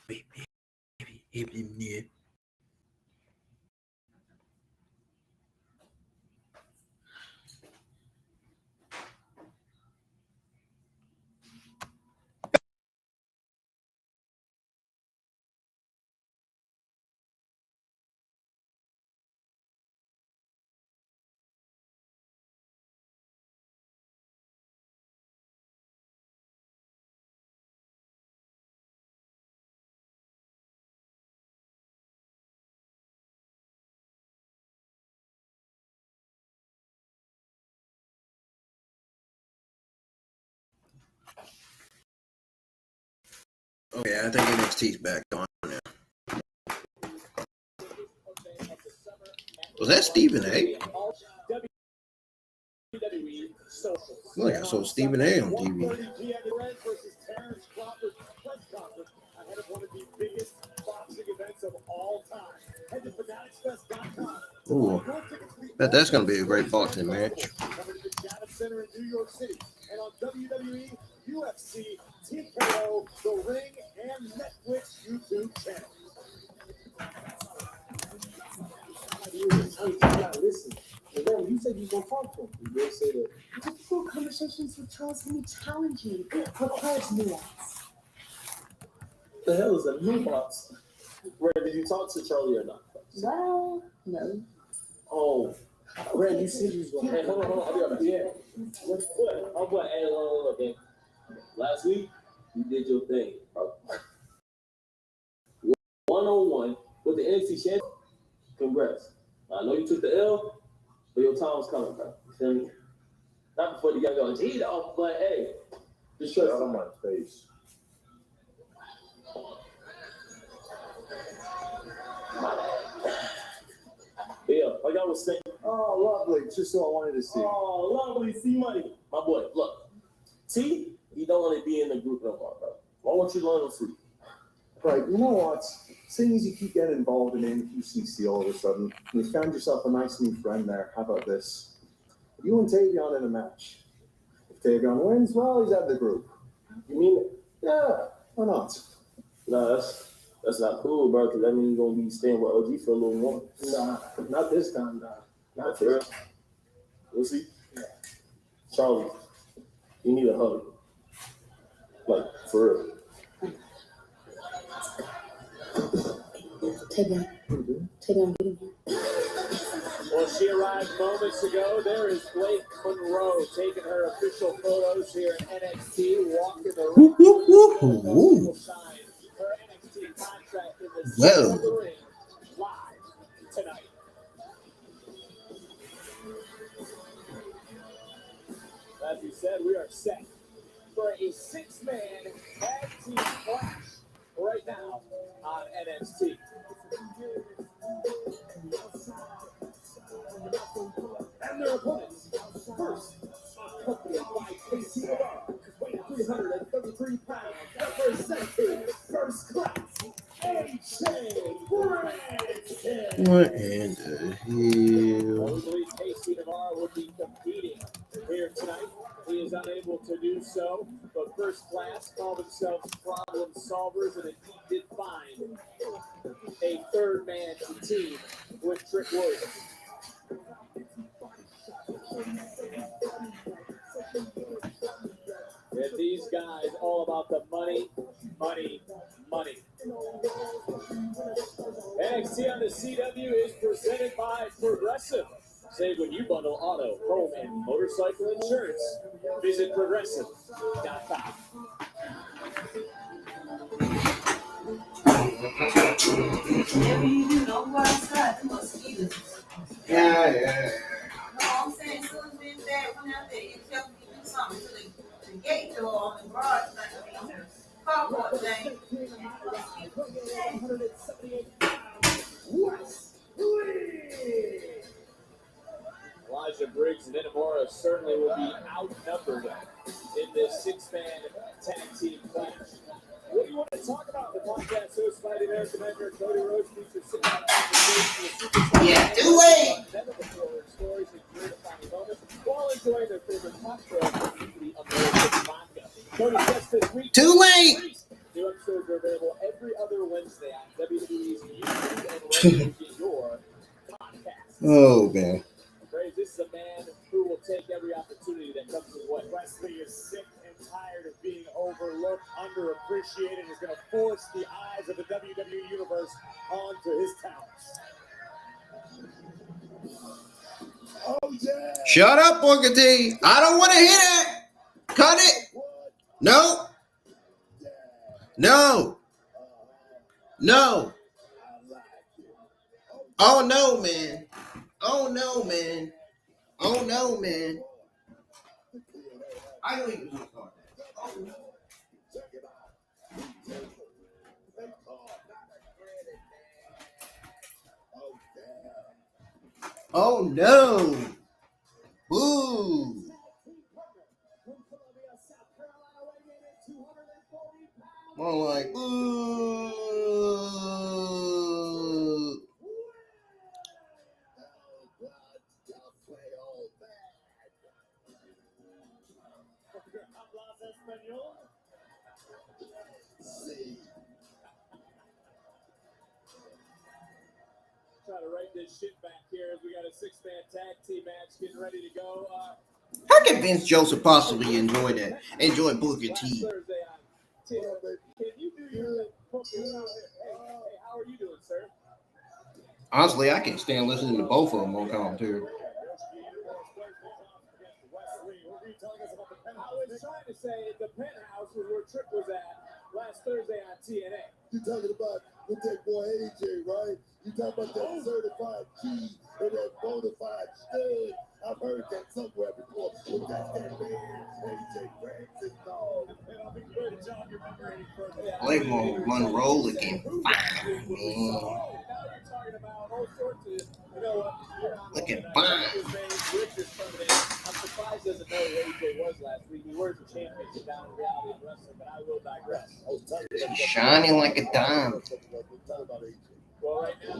Speaker 1: Baby. Okay, I think NXT's back on now. Was that Stephen A? Look, I saw Stephen A on TV.
Speaker 2: Ahead of one of the biggest boxing events of all time. Head to fanaticsfest.com.
Speaker 1: Ooh, bet that's going to be a great boxing match.
Speaker 2: Coming to the Javits Center in New York City. And on WWE, UFC, TKO, The Ring, and Netflix YouTube channel.
Speaker 7: Listen, you said you was going to talk to him. You did say that.
Speaker 12: Difficult conversations with Charles can be challenging. Requires nuance.
Speaker 3: The hell is a nuance? Ray, did you talk to Charlie or not?
Speaker 12: Well, no.
Speaker 3: Oh, Ray, you said you was going to. Hey, hold on. I'll be right back. Yeah. What's good? Oh, but hey, look, man. Last week, you did your thing, bro. 101 with the NXT champion. Congrats. I know you took the L, but your time was coming, bro. You feel me? Not before the guy goes, G off, but hey, just trust
Speaker 5: Out of my face.
Speaker 3: Yeah, like I was saying.
Speaker 5: Oh, lovely. Just so I wanted to see.
Speaker 3: Oh, lovely. See money. My boy, look. T, he don't want to be in the group no more, bro. Why won't you learn him free?
Speaker 5: Right, you know what? Seeing as you keep getting involved in NQCC all of a sudden, and you found yourself a nice new friend there, how about this? You and Tavion in a match. If Tavion wins, well, he's out of the group.
Speaker 3: You mean it?
Speaker 5: Yeah, why not?
Speaker 3: No, that's not cool, bro, because that means you're going to be staying with OG for a little more.
Speaker 7: Nah, not this time, nah.
Speaker 3: Not for real. We'll see.
Speaker 7: Yeah.
Speaker 3: Charlie, you need a hug. Like, for real.
Speaker 12: Tavion, get in here.
Speaker 8: Well, she arrived moments ago. There is Blake Monroe taking her official photos here in NXT, walking the ring. Will sign her NXT contract in the center of the ring live tonight. As we said, we are set for a six-man tag team clash right now on NXT. And their opponents, first, accompanied by KC weighing 333 pounds, representing first class, AJ Briscoe.
Speaker 1: What in the hell?
Speaker 8: We believe KC Navarro would be competing here tonight. He is unable to do so, but first class call themselves problem solvers, and indeed did find a third man to team with Trick Williams. And these guys all about the money, money, money. NXT on the CW is presented by Progressive. Save when you bundle auto, home, and motorcycle insurance. Visit progressive.com.
Speaker 6: Maybe you do know go outside, the mosquitoes.
Speaker 1: Yeah.
Speaker 6: No, I'm saying, as soon as we back went out there, you tell me to do something to the gate door on the garage, like the carport thing.
Speaker 8: Elijah Briggs and Inamura certainly will be outnumbered in this six-man tag team clash. What do you want to talk about? The podcast host by the American Nightmare, Cody Rhodes, features sit-down conversation with superstars.
Speaker 6: Yeah, do it!
Speaker 8: Never-before stories and creative moments while enjoying their favorite cocktail, the American vodka. Cody guest this week.
Speaker 1: Too late!
Speaker 8: New episodes are available every other Wednesday on WWE's YouTube and wherever you get your podcast.
Speaker 1: Oh, man.
Speaker 8: Praise, this is a man who will take every opportunity that comes his way. Wesley is sick and tired of being overlooked, underappreciated, and is going to force the eyes of the WWE Universe onto his talents.
Speaker 2: Oh, yeah.
Speaker 1: Shut up, Booker T. I don't want to hear that. Cut it. No. No. No. Oh, no, man. Oh, no, man. Oh, no, man. I don't even want to start that. Oh, no. Oh no! Boo! More like boo!
Speaker 8: Try to write this shit back here as we got a 6-man tag team match getting ready to go.
Speaker 1: How can Vince Joseph possibly enjoy that? Enjoy Booker T.
Speaker 8: Thursday on TNA. Can you do your hey, how are you doing, sir?
Speaker 1: Honestly, I can't stand listening to both of them on commentary.
Speaker 8: I was trying to say the penthouse was where Trick was at last Thursday on TNA.
Speaker 5: You talking about with that boy AJ, right? You talking about that certified G or that bona fide stud? I've heard that somewhere before. But that's that man, AJ Francis, dog.
Speaker 8: And I'll be great at John, you're remembering further.
Speaker 1: Blake Monroe looking fine, man.
Speaker 8: Now you're talking about all sorts of, you know what?
Speaker 1: Looking fine.
Speaker 8: I'm surprised he doesn't know who AJ was last week. He wears a championship down in reality of wrestling, but I will digress.
Speaker 1: He's shining like a diamond.
Speaker 8: Well, right now,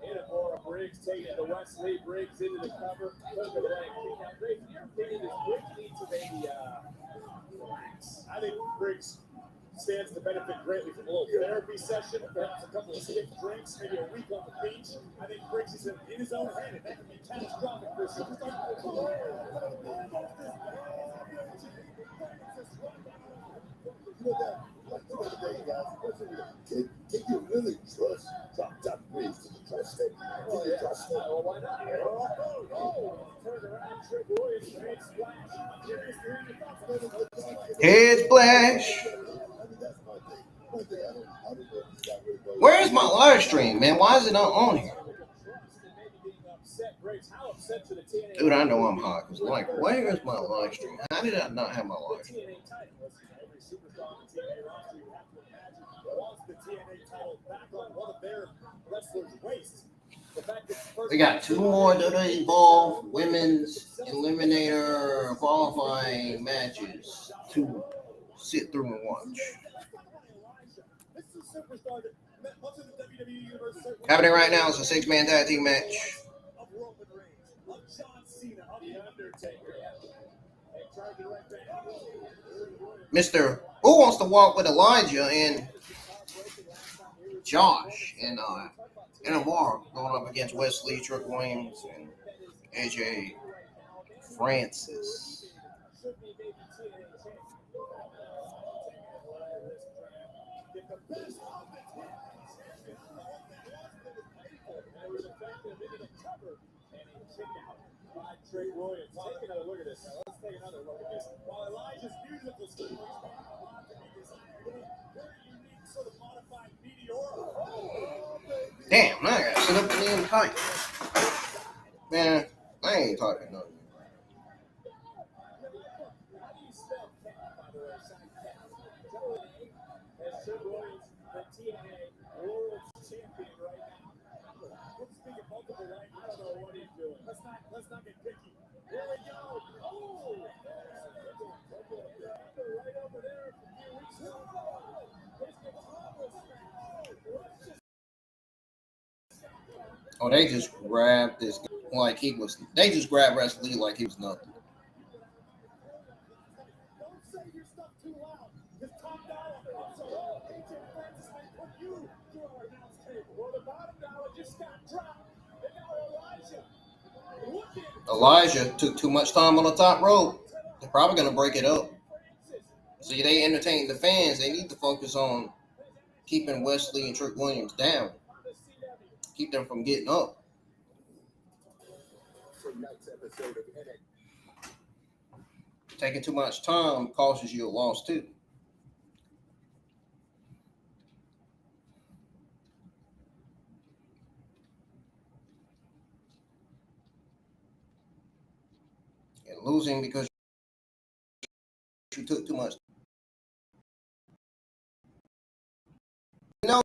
Speaker 8: Inamora Briggs taking it to Wesley. Briggs into the cover. Took it away. Now, Briggs, in your opinion, does Briggs need to maybe relax?
Speaker 2: I think Briggs stands to benefit greatly from a little therapy session, perhaps a couple of stiff drinks, maybe a week on the beach. I think Briggs is in his own head, and that can be catastrophic for a superstar.
Speaker 5: Can you really trust Top Briggs? Can you trust him? Can you trust him?
Speaker 8: Well, why not? Turn around, Trick Williams, great splash. I'm curious to hear your thoughts.
Speaker 1: Head splash. Where's my live stream, man? Why is it not on here? Dude, I know I'm hot. Cause like, where is my live stream? How did I not have my live stream? We got two more WWE Evolve Women's Eliminator qualifying matches to sit through and watch. Happening right now is a 6-man tag team match. Mr. Who Wants to Walk with Elijah and Josh and Amar going up against Wesley, Trick Williams, and AJ Francis.
Speaker 8: Trick Williams, take another look at this. Let's take another look at this. While Elijah's musical skills very unique sort of modified meteor.
Speaker 1: Damn, now I gotta sit up in the damn tight. Man, I ain't talking nothing.
Speaker 8: How do you spell cat, by the way, side cat? As Trick Williams, the TNA World Champion right now. Let's speak of multiple languages. I don't know what he's doing. Let's not get picky. Here we go. Oh! Right over there a few weeks ago.
Speaker 1: Oh, they just grabbed this like he was. They just grabbed Wesley like he was nothing.
Speaker 2: Don't say your stuff too loud, because Tom Dollar, also AJ Francis may put you through our announce table. Well, the bottom dollar just got dropped, and now
Speaker 1: Elijah took too much time on the top rope. They're probably gonna break it up. See, they entertain the fans. They need to focus on keeping Wesley and Trick Williams down. Keep them from getting up. Taking too much time causes you a loss too. And losing because you took too much. No.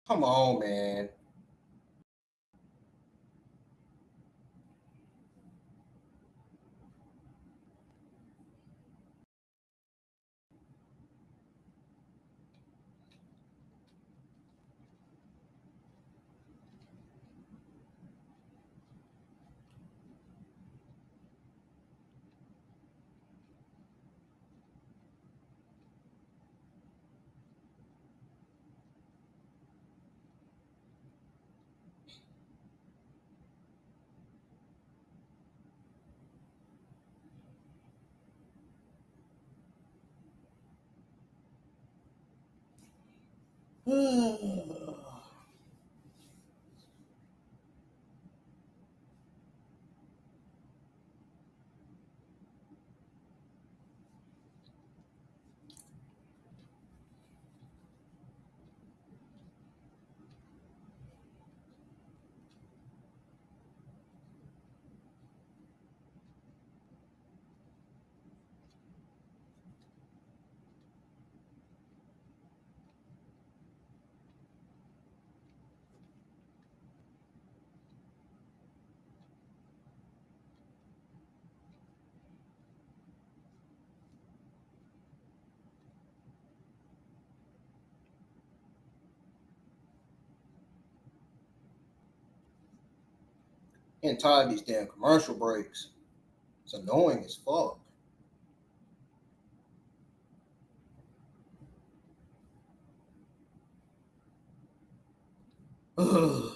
Speaker 1: Come on, man. Getting tired of these damn commercial breaks. It's annoying as fuck. Ugh.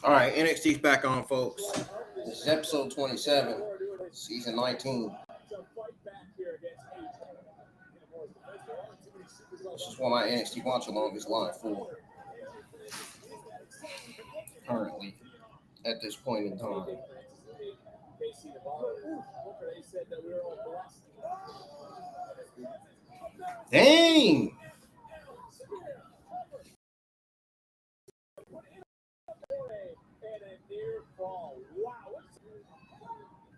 Speaker 1: All right, NXT's back on, folks. This is episode 27, season 19. This is what my NXT watch along is live for. Currently, at this point in time. Dang!
Speaker 8: And a near fall. Wow.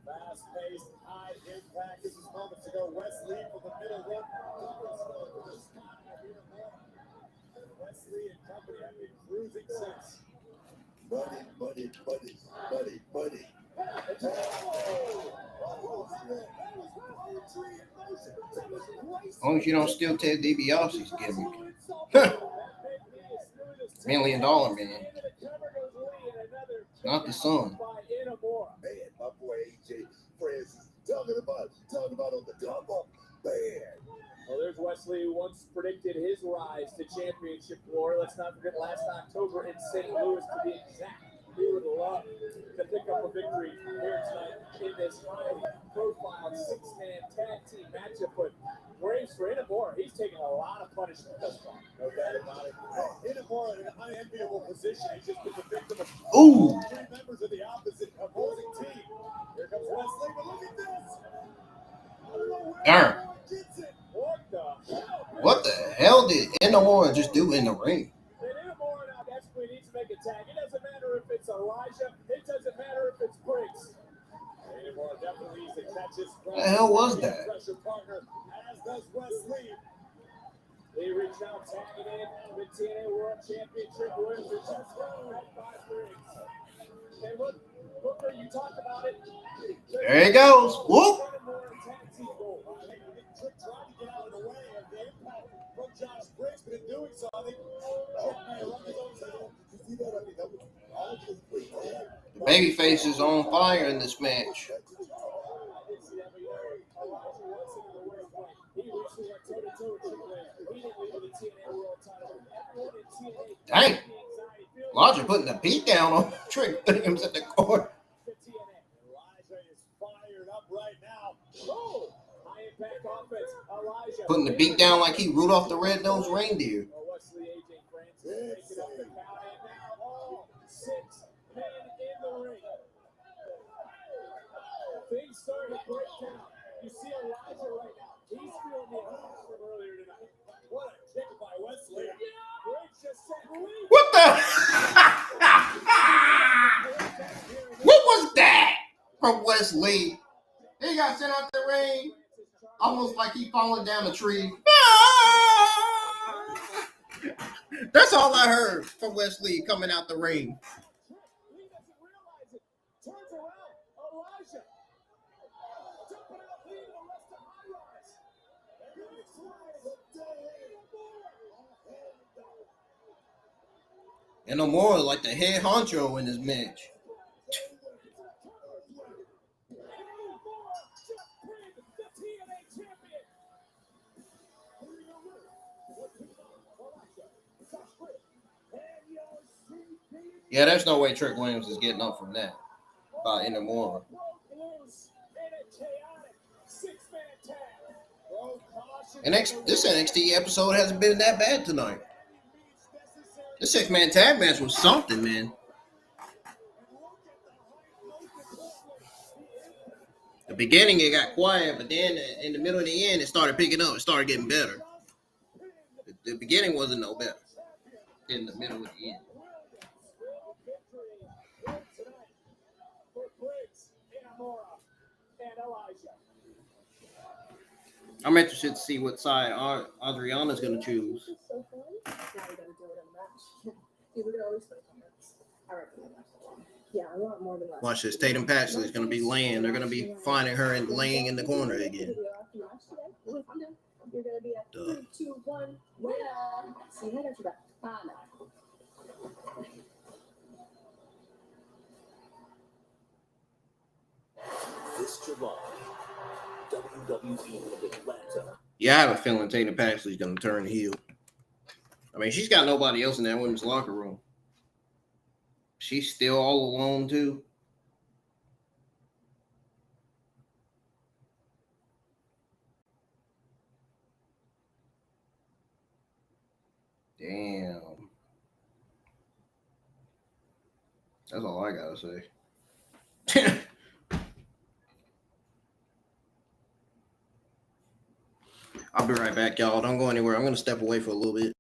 Speaker 8: Fast-paced, high impact. This is moments ago. Wesley for the middle rope. Wesley and company have been cruising since.
Speaker 5: Buddy.
Speaker 1: As long as you don't steal Ted DiBiase's gimmick. $1 million man. Not the son.
Speaker 5: Man, my boy AJ Francis talking about on the double. Man.
Speaker 8: Well, there's Wesley, who once predicted his rise to championship glory. Let's not forget last October in St. Louis, to be exact. He would love to pick up a victory here tonight in this high-profile six-man tag team matchup. But Braves for Inamura, he's taking a lot of punishment thus far. No doubt about it. Inamura in an unenviable position. He's just been the victim of three members of the opposing team. Here comes Wesley, but look at this. I don't know where
Speaker 1: Darn.
Speaker 8: gets it. What the hell?
Speaker 1: What the hell did Inamura just do in the ring?
Speaker 8: And Inamura now desperately needs to make a tag. It doesn't matter if it's Elijah. It doesn't matter if it's Briggs. Inamura definitely needs to catch his
Speaker 1: What the hell was that?
Speaker 8: pressure partner, as does Wesley. They reach out, tagging in the TNA World Championship winner for just by Briggs. And look, Booker, you talked about it.
Speaker 1: There he goes. Whoop.
Speaker 8: Trick tried to get out of the way of the impact from Josh Briggs, but in doing so, I think
Speaker 1: The babyface is on fire in this match. Dang. Elijah putting the beat down on Trick Williams at the corner.
Speaker 2: Elijah is fired up right now. Oh, high impact offense. Elijah
Speaker 1: Putting the beat down like he Rudolph the Red-Nosed Reindeer.
Speaker 2: Wesley AJ Francis making up the count, and now all 6 men in the ring. Things starting to break down. You see Elijah right now. He's feeling the effects from earlier tonight. What a kick by Wesley. Briggs just said,
Speaker 1: What the? What was that from Wesley? He got sent out the ring, almost like he falling down a tree. That's all I heard from Wesley coming out the ring.
Speaker 2: He doesn't realize it. Turns around. Elijah. Jumping out, leading the rest of High Rise.
Speaker 1: And no more like the head honcho in this match. Yeah, there's no way Trick Williams is getting up from that by anymore. And this NXT episode hasn't been that bad tonight. This 6-man tag match was something, man. The beginning it got quiet, but then in the middle of the end it started picking up. It started getting better. The beginning wasn't no better in the middle of the end. I'm interested to see what side Adriana's going to choose.
Speaker 12: So fun. Now we gotta do it in a match. You look at all these fake comments. I recommend that. Yeah, I want more than last.
Speaker 1: Watch this. Tatum Paxley is going to be laying. They're going to be finding her and laying in the corner again.
Speaker 12: You're gonna be at 3, 2, 1. Winner. See, I got you back. No.
Speaker 3: This July, WWE in Atlanta.
Speaker 1: Yeah, I have a feeling Tatum Paxley's going to turn heel. I mean, she's got nobody else in that women's locker room. She's still all alone, too. Damn. That's all I got to say. I'll be right back, y'all. Don't go anywhere. I'm going to step away for a little bit.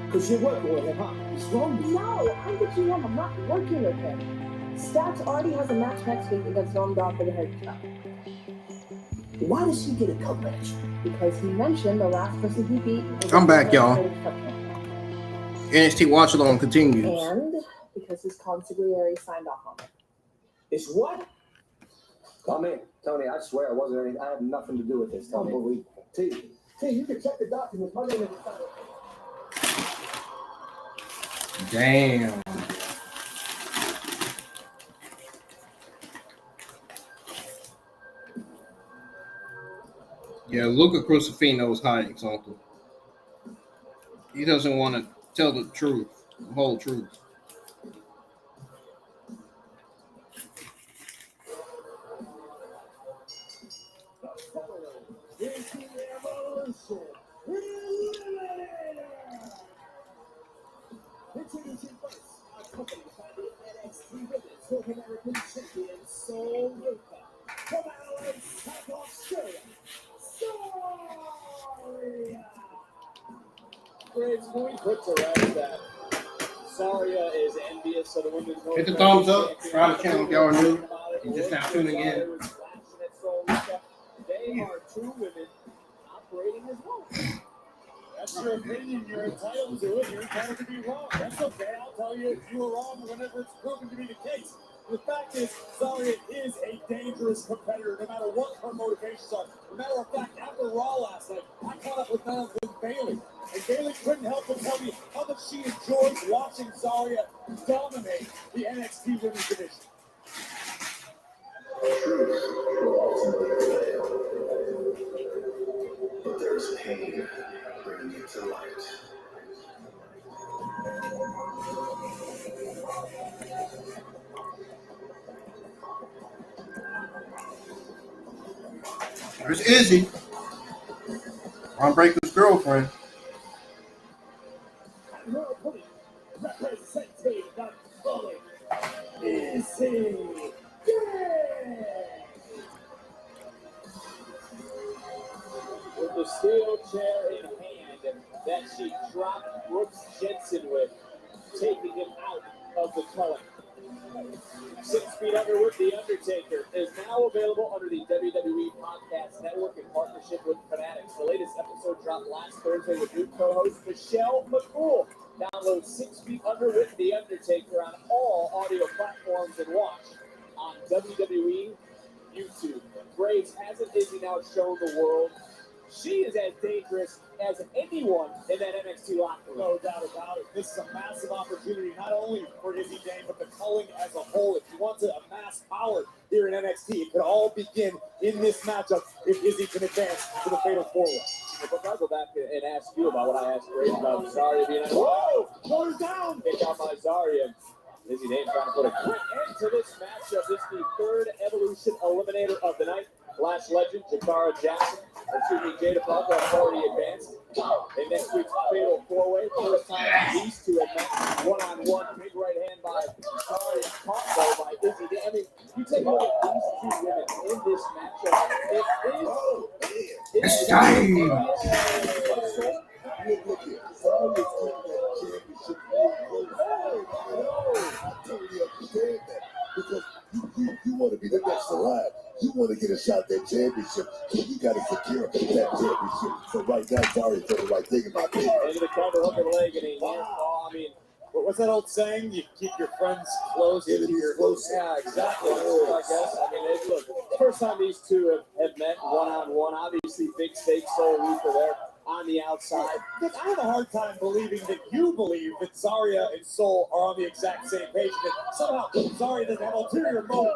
Speaker 9: Because you're working with him, huh? He's wrong.
Speaker 12: No, I'm the GM. I'm not working with him. Stacks already has a match next week against Dog for the head cup.
Speaker 9: Why does he get a cup match?
Speaker 12: Because he mentioned the last person he beat was
Speaker 1: I'm back, y'all.
Speaker 12: Heritage Cup champion.
Speaker 1: NXT Watch Along continues.
Speaker 12: And because his consigliere signed off on it.
Speaker 9: It's what? Come in. Tony, I swear I had nothing to do with this, Tony. Unbelievable.
Speaker 4: T, you can check the documents. My name is
Speaker 1: Damn. Yeah, Luca Crucifino is hiding something. He doesn't want to tell the truth, the whole truth.
Speaker 2: Introducing first, accompanied by the NXT Women's North American Champion, Soul Ruka. From Adelaide, South Australia, Saria.
Speaker 8: Graves, can we put to rest that Saria is envious of the women's North
Speaker 1: Hit the
Speaker 8: American
Speaker 1: thumbs up.
Speaker 8: Champion?
Speaker 1: Subscribe to the channel if y'all are new. You just now tuning in.
Speaker 8: They are two women operating as one.
Speaker 2: That's your opinion. You're entitled to it. You're entitled to be wrong. That's okay. I'll tell you if you were wrong whenever it's proven to be the case. The fact is, Saria is a dangerous competitor, no matter what her motivations are. As a matter of fact, after Raw last night, I caught up with none with Bailey. And Bailey couldn't help but tell me how much she enjoys watching Saria dominate the NXT Women's Division.
Speaker 5: But there's pain bringing it to light.
Speaker 1: There's Izzy, Ron Breaker's girlfriend.
Speaker 2: Representing the bully, Izzy.
Speaker 8: With the steel chair in hand that she dropped Brooks Jensen with, taking him out of the color. 6 Feet Under with The Undertaker is now available under the WWE Podcast Network in partnership with Fanatics. The latest episode dropped last Thursday with new co-host Michelle McCool. Download 6 Feet Under with The Undertaker on all audio platforms and watch on WWE YouTube. Graves hasn't Izzy now shown the world she is as dangerous as anyone in that NXT locker room.
Speaker 2: No doubt about it. This is a massive opportunity, not only for Izzy Dane, but the culling as a whole. If you want to amass power here in NXT, it could all begin in this matchup if Izzy can advance to the Fatal 4-Way.
Speaker 8: If I go back and ask you about what I asked Graves about Zarya being whoa!
Speaker 2: Shoulders down!
Speaker 8: Kick out by Zarya. Izzy Dane trying to put a quick end to this matchup. This is the third Evolution Eliminator of the night. Last legend, Jakara Jackson, Jada Parker have already advanced. In next week's Fatal 4-Way, first time these two have met one-on-one. Big right hand by Zarya, caught though by Izzy Dane. I mean, you take a look at these two women in this matchup.
Speaker 1: It's time.
Speaker 5: Look here. Zarya's taking that championship really close. I totally understand that. Because you want to be the next alive. You want to get a shot at that championship, so you got to secure that championship. So right now, Zarya's doing the right thing in my opinion.
Speaker 8: Into the cover, hook her leg, and a near fall. I mean,
Speaker 2: what's that old saying? You keep your friends close.
Speaker 8: Yeah, exactly. I guess. I mean, look, first time these two have met one-on-one. Obviously, big stakes, Soul Reaper there on the outside.
Speaker 2: Look, I have a hard time believing that you believe that Zarya and Soul are on the exact same page. That somehow Zarya doesn't have ulterior motive.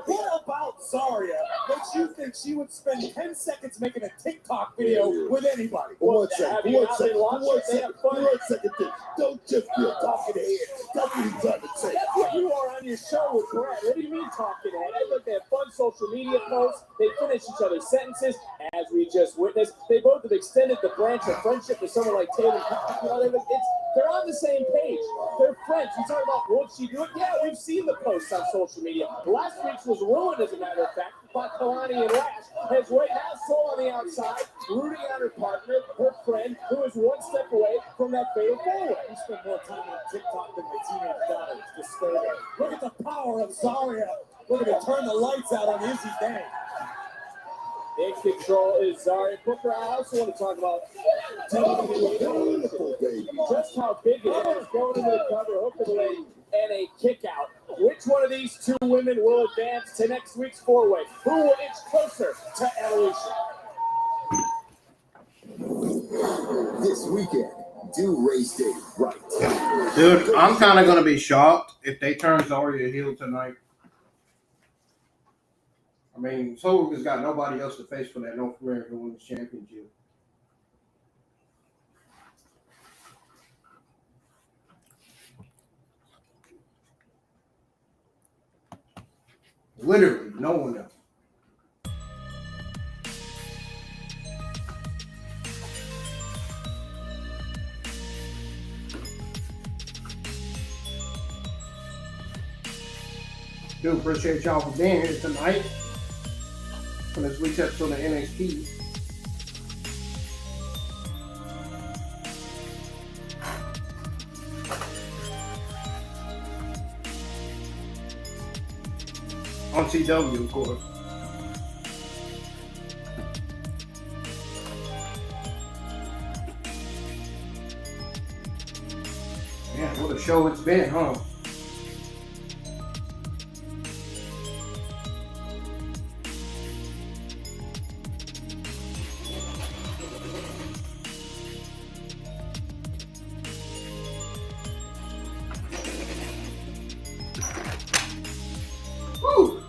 Speaker 2: What about Zarya makes you think she would spend 10 seconds making a TikTok video with anybody?
Speaker 5: One second. Don't just be a talking head. That's what he's trying to say.
Speaker 8: That's what you are on your show with Brad. What do you mean talking head? They look, they have fun social media posts. They finish each other's sentences, as we just witnessed. They both have extended the branch of friendship to someone like Taylor. You know, they're on the same page. They're friends. You talk about, won't she do it? Yeah, we've seen the posts on social media. Last week's was ruined, as a matter of fact. by Kalani and Lash. As right now, Soul on the outside, rooting on her partner, her friend, who is one step away from that fatal four-way.
Speaker 2: You spend more time on TikTok than my teenage daughter. It's disturbing. Look at the power of Zarya. Look at it turn the lights out on Izzy Day.
Speaker 8: In control is Zarya Booker. I also want to talk about just how big it is going into the cover, hook of the leg, and a kick out. Which one of these two women will advance to next week's four-way? Who will inch closer to evolution?
Speaker 13: This weekend, do race day right.
Speaker 1: Dude, I'm kind of going to be shocked if they turn Zarya heel tonight. I mean, Soul has got nobody else to face for that North American Women's Championship. Literally, no one else. Do appreciate y'all for being here tonight for this week's episode of NXT. On CW, of course. Man, what a show it's been, huh? Woo!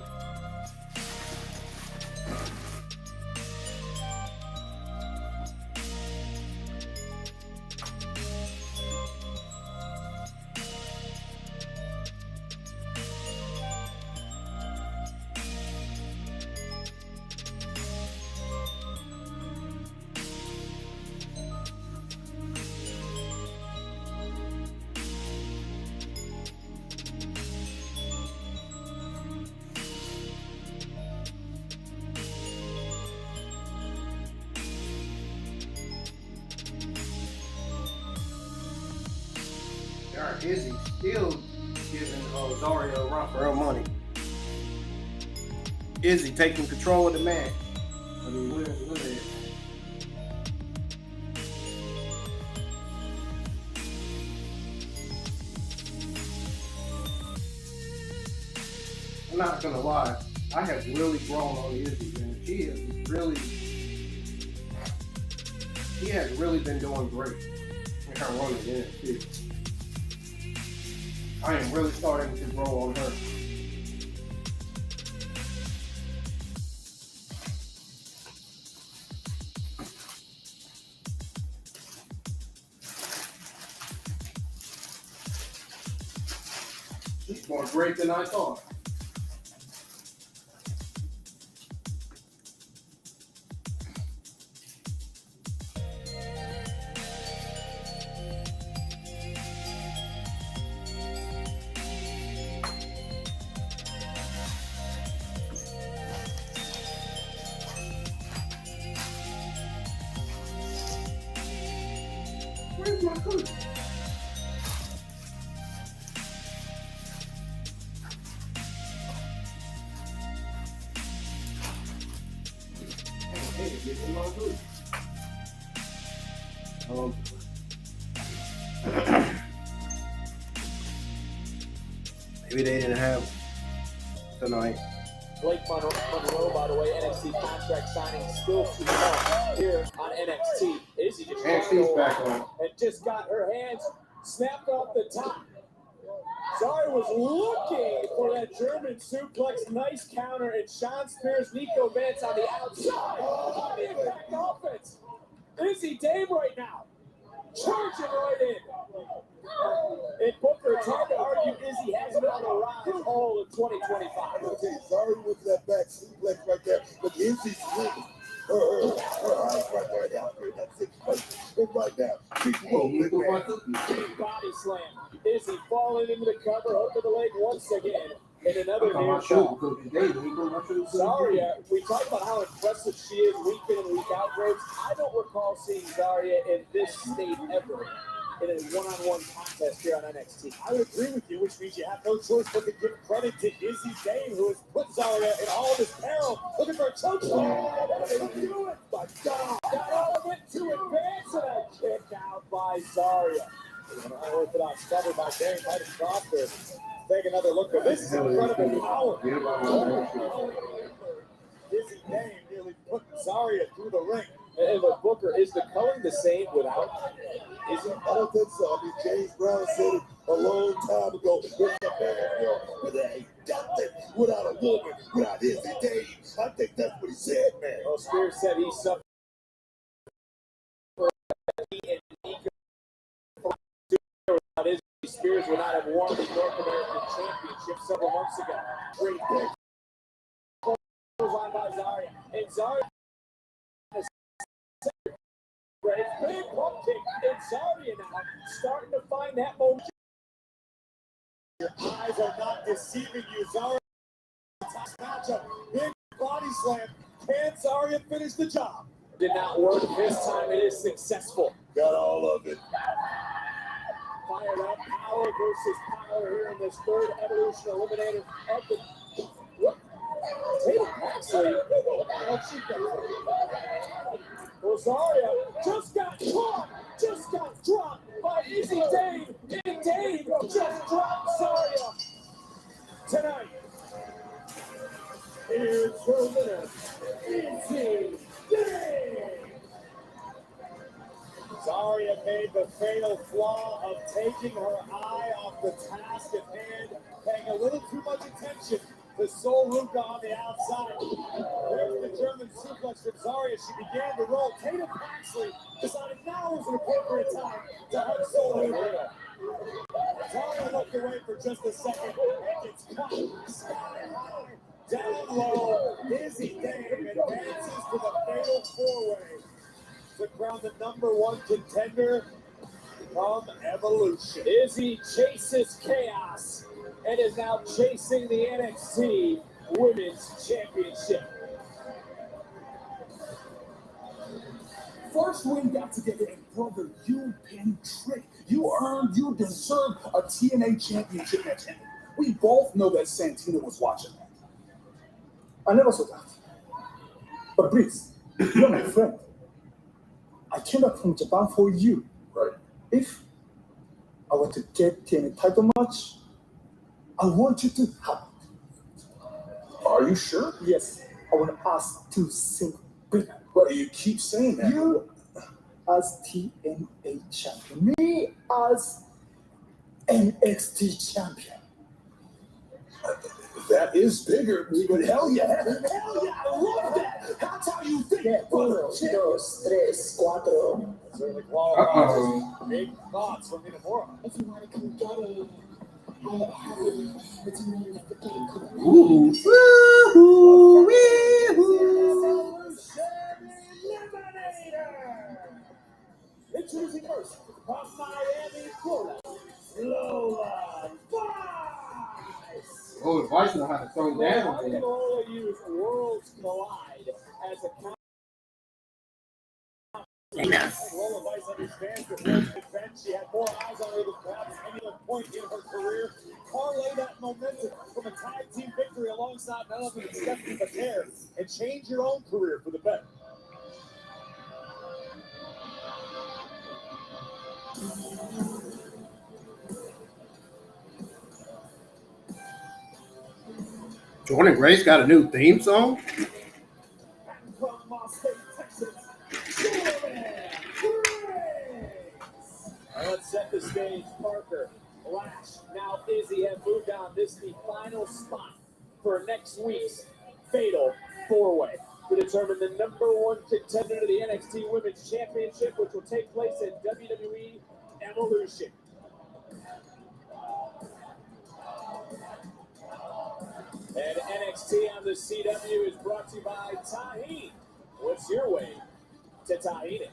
Speaker 1: Darn, Izzy still giving Zarya a run for her money. Izzy taking control of the match. I mean, look at it. I'm not gonna lie, I have really grown on Izzy, man. She has really been doing great in her run in NXT. I am really starting to grow on her. She's more great than I thought. Where's my coach? Hey, get in my coach. Maybe they didn't have tonight.
Speaker 8: Blake Monroe, by the way, NXT contract signing still to come here on NXT. Izzy just
Speaker 1: NXT's back on.
Speaker 8: and just got her hands snapped off the top. Zarya was looking for that German suplex, nice counter, and Sean Spears, Nico Vance on the outside on the Impact offense. Izzy Dave right now, charging right in. And Booker, it's hard to argue Izzy has been on the rise all of 2025.
Speaker 5: I'm gonna tell you, Zarya went to that back suplex right there, but Izzy's swinging. Her eyes right there, that's it. And right now, she's rolling, man.
Speaker 8: Big body slam. Izzy falling into the cover, hook of the leg once again. In another near shot. Zarya, we talk about how impressive she is week in and week out, Graves. I don't recall seeing Zarya in this state ever in a one-on-one contest here on NXT.
Speaker 2: I would agree with you, which means you have no choice but to give credit to Izzy Dane, who has put Zarya in all of his peril. Looking for a choke slam. They do it, but God, got all of it to advance, and a kick out by Zarya. An unorthodox cover by Dane might have cost her. Take another look, but this is incredible power. Izzy Dane nearly put Zarya through the ring.
Speaker 8: And look, Booker, is the color the same without?
Speaker 5: Is it? I don't think so. I mean, James Brown said it a long time ago. It's a man girl, but there ain't nothing without a woman, without Izzy Dane. I think that's what he said, man.
Speaker 8: Well, Spears said he suffered. Spears would not have won the North American Championship several months ago. Great big line by Zarya. And Zarya big pump kick. And Zarya now starting to find that moment.
Speaker 2: Your eyes are not deceiving you. Zarya matchup. Big body slam. Can Zarya finish the job?
Speaker 8: Did not work. This time it is successful.
Speaker 5: Got all of it.
Speaker 8: Fired up, power versus power here in this third Evolution Eliminator of the Tatum Paxley. Rosario just got caught, just got dropped by Izzy Dane, and Dane just dropped Zarya. Tonight, here's your winner, Izzy Dane. Zarya made the fatal flaw of taking her eye off the task at hand, paying a little too much attention to Sol Ruka on the outside. There's the German suplex from Zarya. She began to roll. Tatum Paxley decided now was an appropriate time to hug Sol Ruka. Zarya looked away for just a second and gets caught sky high, down low. Izzy Dane advances to the fatal four-way to crown the #1 contender from Evolution. Izzy chases chaos and is now chasing the NXT Women's Championship.
Speaker 14: First win got together, and brother, you been tricked. You earned, you deserve a TNA championship match. And we both know that Santina was watching that. I never saw that. But please, you're my friend. I came back from Japan for you.
Speaker 5: Right.
Speaker 14: If I were to get TNA title match, I want you to have it.
Speaker 5: Are you sure?
Speaker 14: Yes, I want us to sing bigger.
Speaker 5: But you keep saying that.
Speaker 14: You as TNA champion, me as NXT champion.
Speaker 5: That is bigger, but hell yeah.
Speaker 14: Hell yeah, I love that. That's how you think.
Speaker 11: Yeah, 1, 2, 3, 4.
Speaker 2: Certainly qualifies. Big thoughts from Minamura.
Speaker 11: If you want to come get it, I have it. It's a name of the game.
Speaker 1: Ooh. Woo-hoo. Wee-hoo.
Speaker 2: Eliminator! Introducing first, from Miami, Florida, Lola Vice.
Speaker 1: Oh, the Vice know how to throw down.
Speaker 8: How can Lola use Worlds Collide as a counter?
Speaker 2: Lola Vice understands the first event. She had more eyes on her than perhaps any other point in her career. Parlay that momentum from a tag team victory alongside none other than Stephanie McNair and change your own career for the better.
Speaker 1: Jordan Grace got a new theme song?
Speaker 2: And from Las Vegas, Texas, Jordan Grace.
Speaker 8: Let's set the stage. Parker, Lash, now Izzy have moved on. This is the final spot for next week's Fatal 4-Way to determine the #1 contender to the NXT Women's Championship, which will take place in WWE Evolution. And NXT on the CW is brought to you by Tahini. What's your way to Tahini?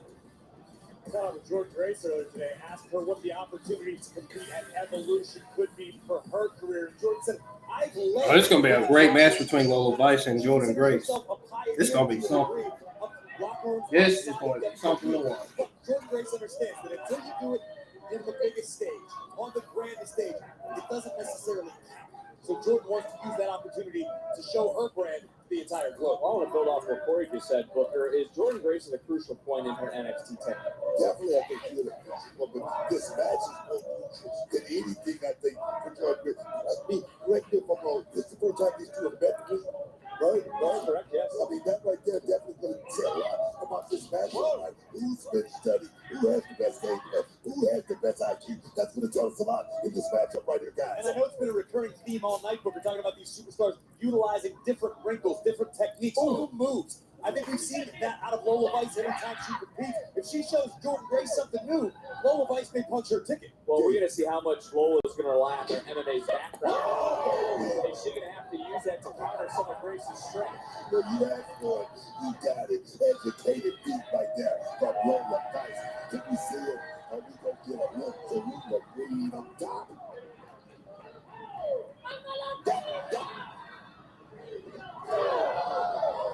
Speaker 2: I caught up with Jordan Grace earlier today, asked her what the opportunity to compete at Evolution could be for her career. And Jordan said,
Speaker 1: Oh, it's gonna be a great match between Lola Vice and Jordan Grace. It's gonna be something. This is going to be something to watch.
Speaker 2: Jordan Grace understands that until you do it in the biggest stage, on the grandest stage, it doesn't necessarily count. So Jordan wants to use that opportunity to show her brand to the entire globe.
Speaker 8: I want to build off what Corey just said, Booker. Is Jordan Grace at a crucial point in her NXT tenure?
Speaker 5: Definitely, I think you're the well, but this match is more crucial than anything, I think, for Jordan Grace. I mean, correct me if I'm wrong. This is the first time these two have met, right?
Speaker 8: Correct, yes.
Speaker 5: I mean, that right there definitely going to tell a lot about this match. Like, who's been studied? Who has the best game plan? Who has the best IQ? That's going to tell us a lot in this matchup right here, guys.
Speaker 2: And I know it's been a recurring theme all night, but we're talking about these superstars utilizing different wrinkles, different techniques, new moves. I think we've seen that out of Lola Vice every time she competes. If she shows Jordan Grace something new, Lola Vice may punch her ticket.
Speaker 8: Well, we're going to see how much Lola is going to rely on her MMA background. And she's going to have to use that to counter some of Grace's strength.
Speaker 5: Well, you asked for it. You got it. Educated feet right there from Lola Vice. Can we see it? Are we going to get a look so we can read on top?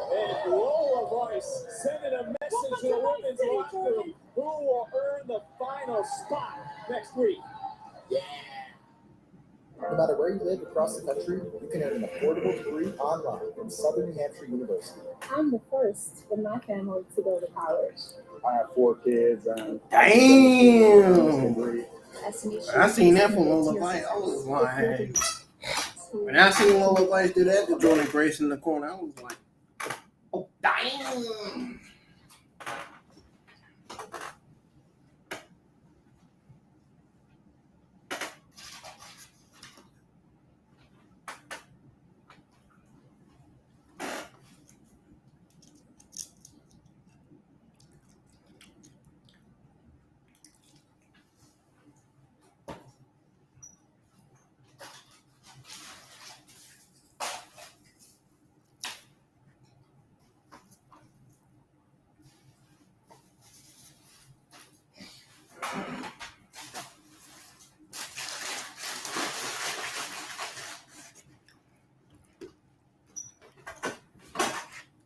Speaker 8: And Lola Vice sending a message to the women's locker room who will earn the final spot next week. Yeah.
Speaker 10: No matter where you live across the country, you can earn an affordable degree online from Southern New Hampshire University.
Speaker 12: I'm the first in my family to go to college.
Speaker 7: I have 4 kids. And
Speaker 1: Damn! I seen that from Lola Vice. I was like, when I seen Lola Vice do that to Jordan Grace in the corner, I was like, oh, damn!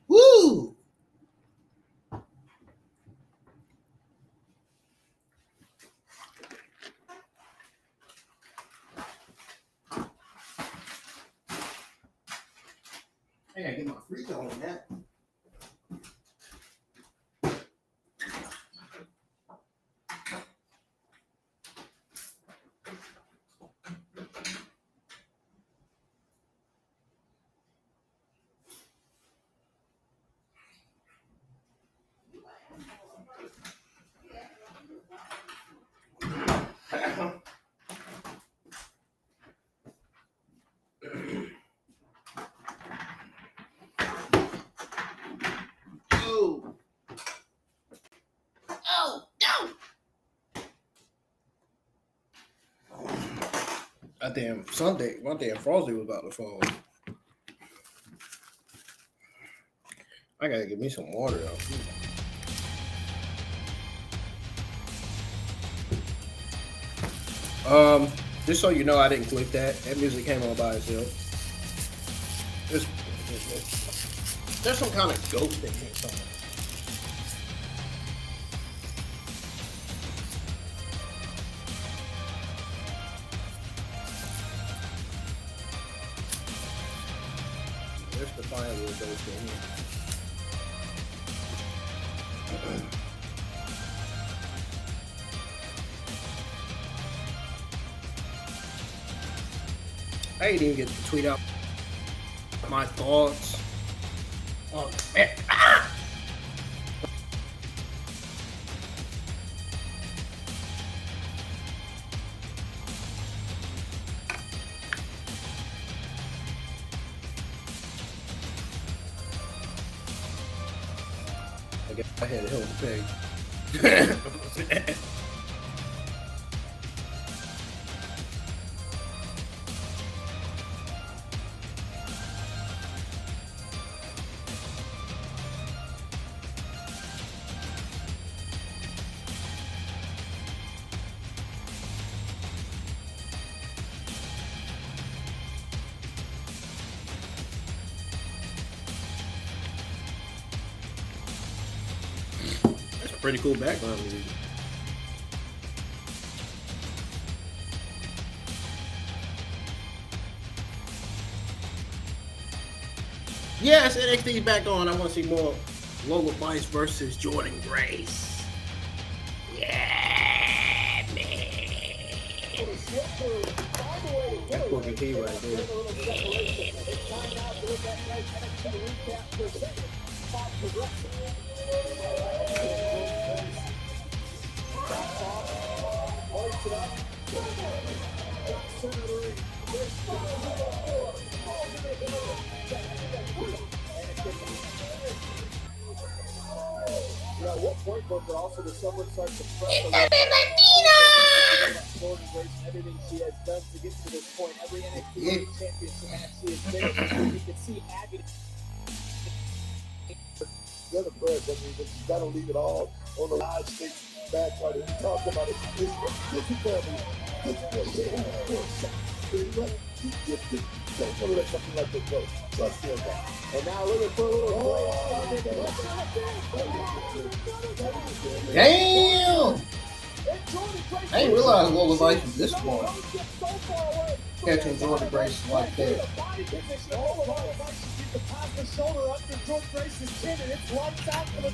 Speaker 1: Woo! I gotta get my free throw on that. Oh. Oh, no. That damn Sunday, my damn Frosty was about to fall. I gotta get me some water though. Just so you know, I didn't click that. That music came on by itself. There's some kind of ghost in here somewhere. There's the firewood ghost in here. I didn't even get to tweet out my thoughts. Oh, man. Ah! I guess I had a hell of a pig. Pretty cool background music. Yes, NXT's back on. I want to see more Lola Vice versus Jordan Grace. Yeah, man. That's Booker T right there.
Speaker 8: At what point, Booker, also does someone start to press Jordan Grace and everything she has done to get to this point? Every NXT championship match she has been in, you can see agony.
Speaker 5: None of Fred, I mean, but you got to leave it all on the live stage back right there. We talked about it. This is family. This is what he gifted. Don't want to let something like that go. Trust me on that.
Speaker 8: And now looking for a little
Speaker 1: Damn! I didn't realize Lola Vice was this far. Catching Jordan Grace like that.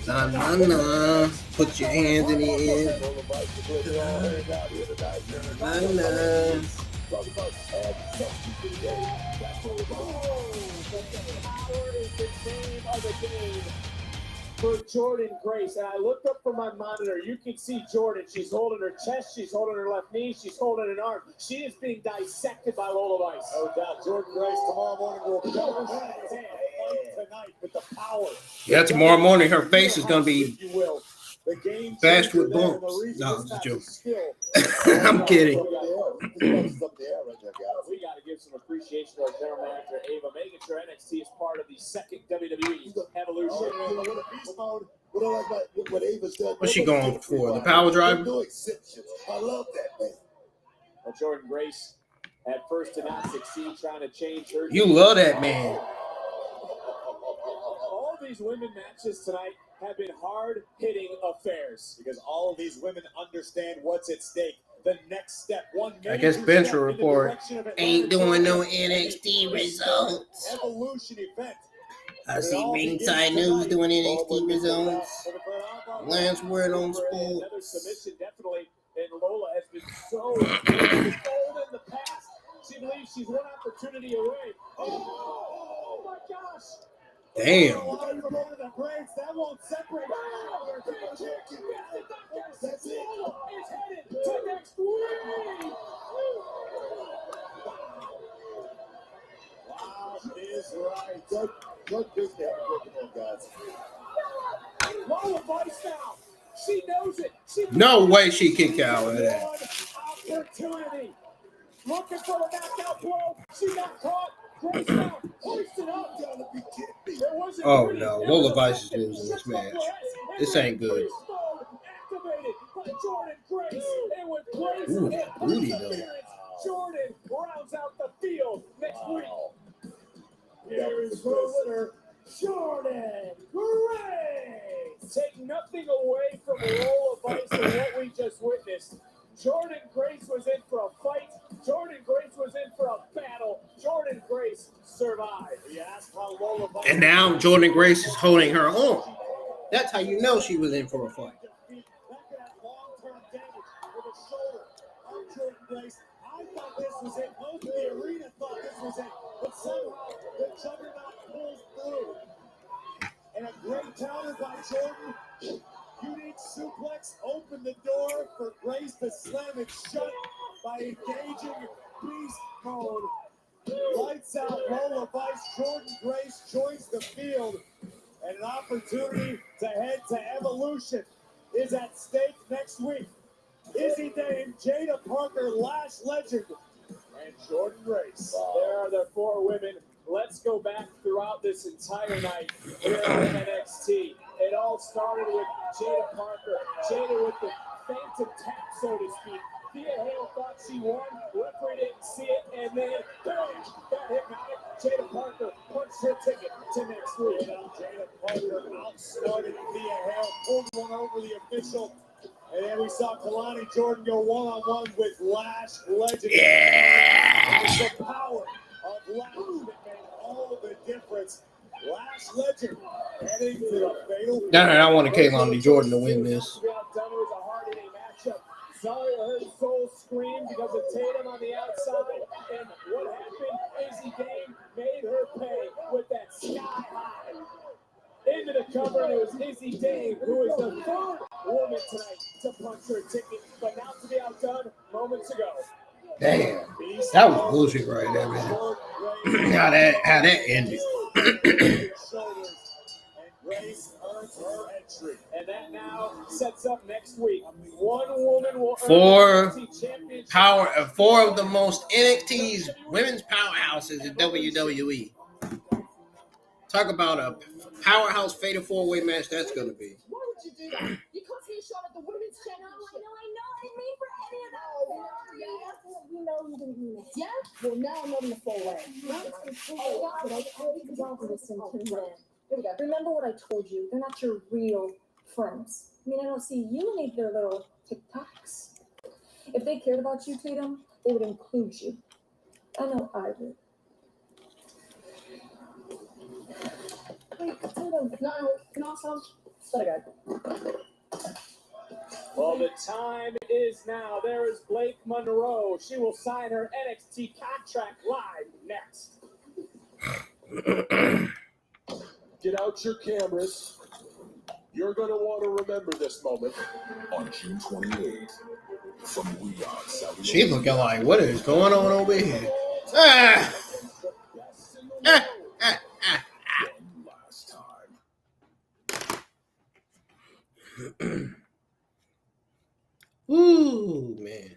Speaker 1: Nah. Put your hands in the air. Nah.
Speaker 8: For Jordan Grace, and I looked up from my monitor. You can see Jordan. She's holding her chest. She's holding her left knee. She's holding an arm. She is being dissected by Lola Vice.
Speaker 2: No doubt, Jordan Grace tomorrow morning will go tonight with the power.
Speaker 1: Yeah, tomorrow morning her face is gonna be bashed with
Speaker 2: changer
Speaker 1: bumps. No, I'm just joking.
Speaker 2: I'm
Speaker 1: kidding.
Speaker 8: We got to give some appreciation to our general manager, Ava, making sure NXT is part of the second WWE evolution.
Speaker 5: What Ava said.
Speaker 1: What's she going for? The power driver?
Speaker 5: No exceptions. I love that, man.
Speaker 8: Well, Jordan Grace at first did not succeed trying to change her.
Speaker 1: You love that man.
Speaker 8: All these women matches tonight have been hard-hitting affairs.
Speaker 2: Because all of these women understand what's at stake. The next step,
Speaker 1: I guess Bench will report ain't doing no NXT results.
Speaker 2: Evolution event.
Speaker 1: I see Ringside News doing NXT results. Lance Word on
Speaker 8: Another
Speaker 1: Sports.
Speaker 8: submission, definitely. And Lola has been so old in the past. She believes she's one opportunity away. Oh my gosh!
Speaker 1: Damn.
Speaker 2: That won't separate.
Speaker 8: That's it. It's headed to next week.
Speaker 2: Wow, is right.
Speaker 5: Good business. Guys.
Speaker 8: Lola Vice now. She knows it.
Speaker 1: No way she kicked out of that.
Speaker 8: Opportunity. Looking for a knockout blow. She got caught. Grace now. Hoisted up.
Speaker 1: Oh no, Lola Vice is losing this match. This ain't good.
Speaker 8: Activated by Jordan Grace. And with Grace
Speaker 1: Ooh, that booty though.
Speaker 8: Jordan rounds out the field next week.
Speaker 2: Here is the winner,
Speaker 8: Jordan Grace. Take nothing away from Lola Vice and what we just witnessed. Jordan Grace was in for a fight. Jordan Grace was in for a battle. Jordan Grace survived.
Speaker 2: You asked how Lola Vice.
Speaker 1: And now Jordan Grace is holding her arm. That's how you know she was in for a fight.
Speaker 2: That could have long-term damage with a shoulder on Jordan Grace. I thought this was it. Most of the arena thought this was it. But somehow the juggernaut pulls through. And a great counter by Jordan. Unique suplex opened the door for Grace to slam it shut by engaging beast mode. Lights out, Lola Vice. Jordan Grace joins the field. And an opportunity to head to Evolution is at stake next week. Izzy Dame, Jada Parker, Lash Legend, and Jordan Grace.
Speaker 8: There are the four women. Let's go back throughout this entire night here on NXT. It all started with Jada Parker. Jada with the phantom tap, so to speak. Thea Hale thought she won. Referee didn't see it, and then bang! Got hypnotic. Jada Parker punched her ticket to next week.
Speaker 2: Jada Parker outsmarted Thea Hale pulled one over the official. And then we saw Kalani Jordan go one-on-one with Lash Legend.
Speaker 1: Yeah.
Speaker 2: It was the power of Lash that made all the difference. Lash Legend heading to the fatal.
Speaker 1: I wanted Kalani Jordan to win this.
Speaker 2: It was a hard-hitting matchup. Sorry to her soul scream because of Tatum on the outside. And what happened? Izzy Dame made her pay with that sky high. Into the cover, and it was Izzy Dame, who is the third woman tonight to punch her ticket, but not to be outdone moments ago.
Speaker 1: Damn, that was bullshit right there, man. how that ended.
Speaker 2: Grace earns her entry, and that now sets up next week. One woman will
Speaker 1: Four of the most NXT's women's powerhouses in WWE. Talk about a powerhouse fatal four-way match that's gonna be.
Speaker 12: Why would you do that? Because he shot at the women's championship. I know. I didn't mean for any of that. Yeah, we know you didn't mean it. Yeah? Well, now I'm not in the full way. Oh, God, but I told you to listen to them. Here we go. Remember what I told you. They're not your real friends. I mean, I don't see you in any of their little TikToks. If they cared about you, Tatum, they would include you. I know I would. Wait, Tatum, can also let it go.
Speaker 2: Well, the time is now. There is Blake Monroe. She will sign her NXT contract live next.
Speaker 5: Get out your cameras. You're going to want to remember this moment on June 28th from Riyadh, Saudi Arabia.
Speaker 1: She looking like, what is going on over here? Ah! Ah! Ah! Ah!
Speaker 5: Last time.
Speaker 1: Ooh, man.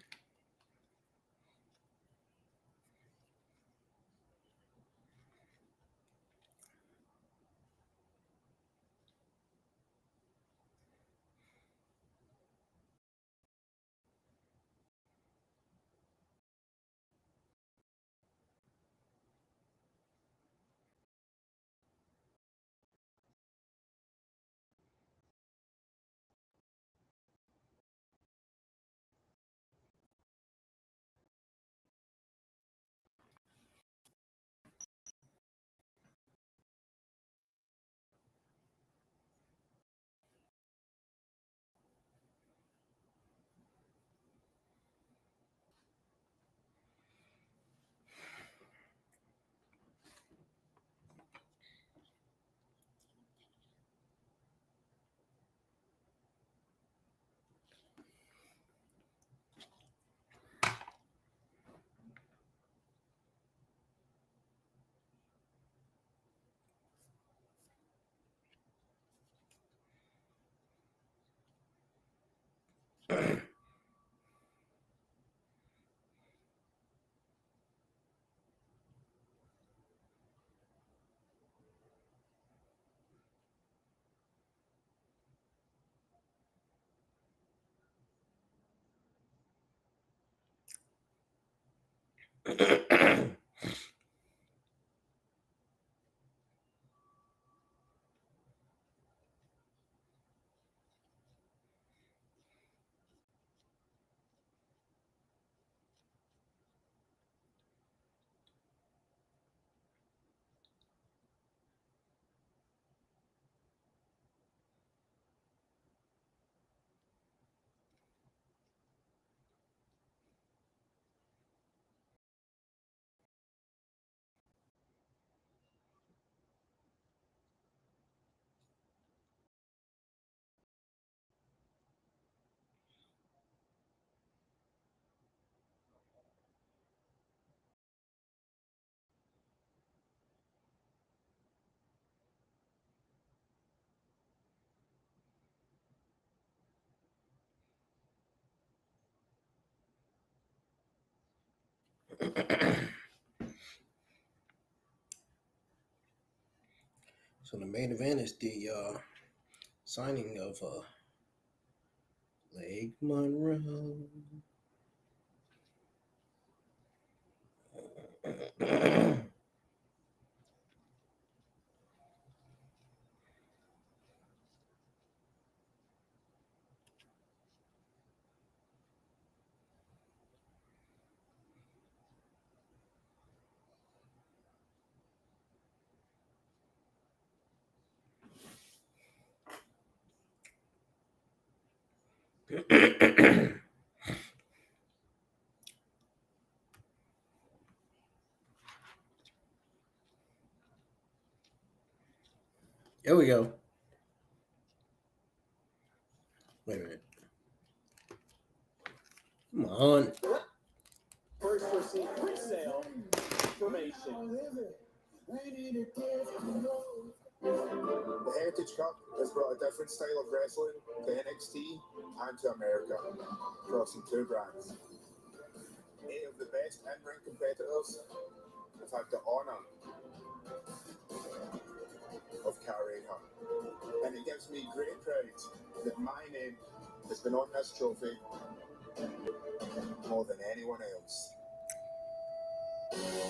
Speaker 1: So the main event is the signing of Blake Monroe. There we go. Wait a minute. Come on.
Speaker 8: First receipt pre-sale information.
Speaker 5: The Heritage Cup has brought a different style of wrestling to NXT and to America, crossing two brands. 8 of the best in-ring competitors have had the honour of carrying her. And it gives me great pride that my name has been on this trophy more than anyone else.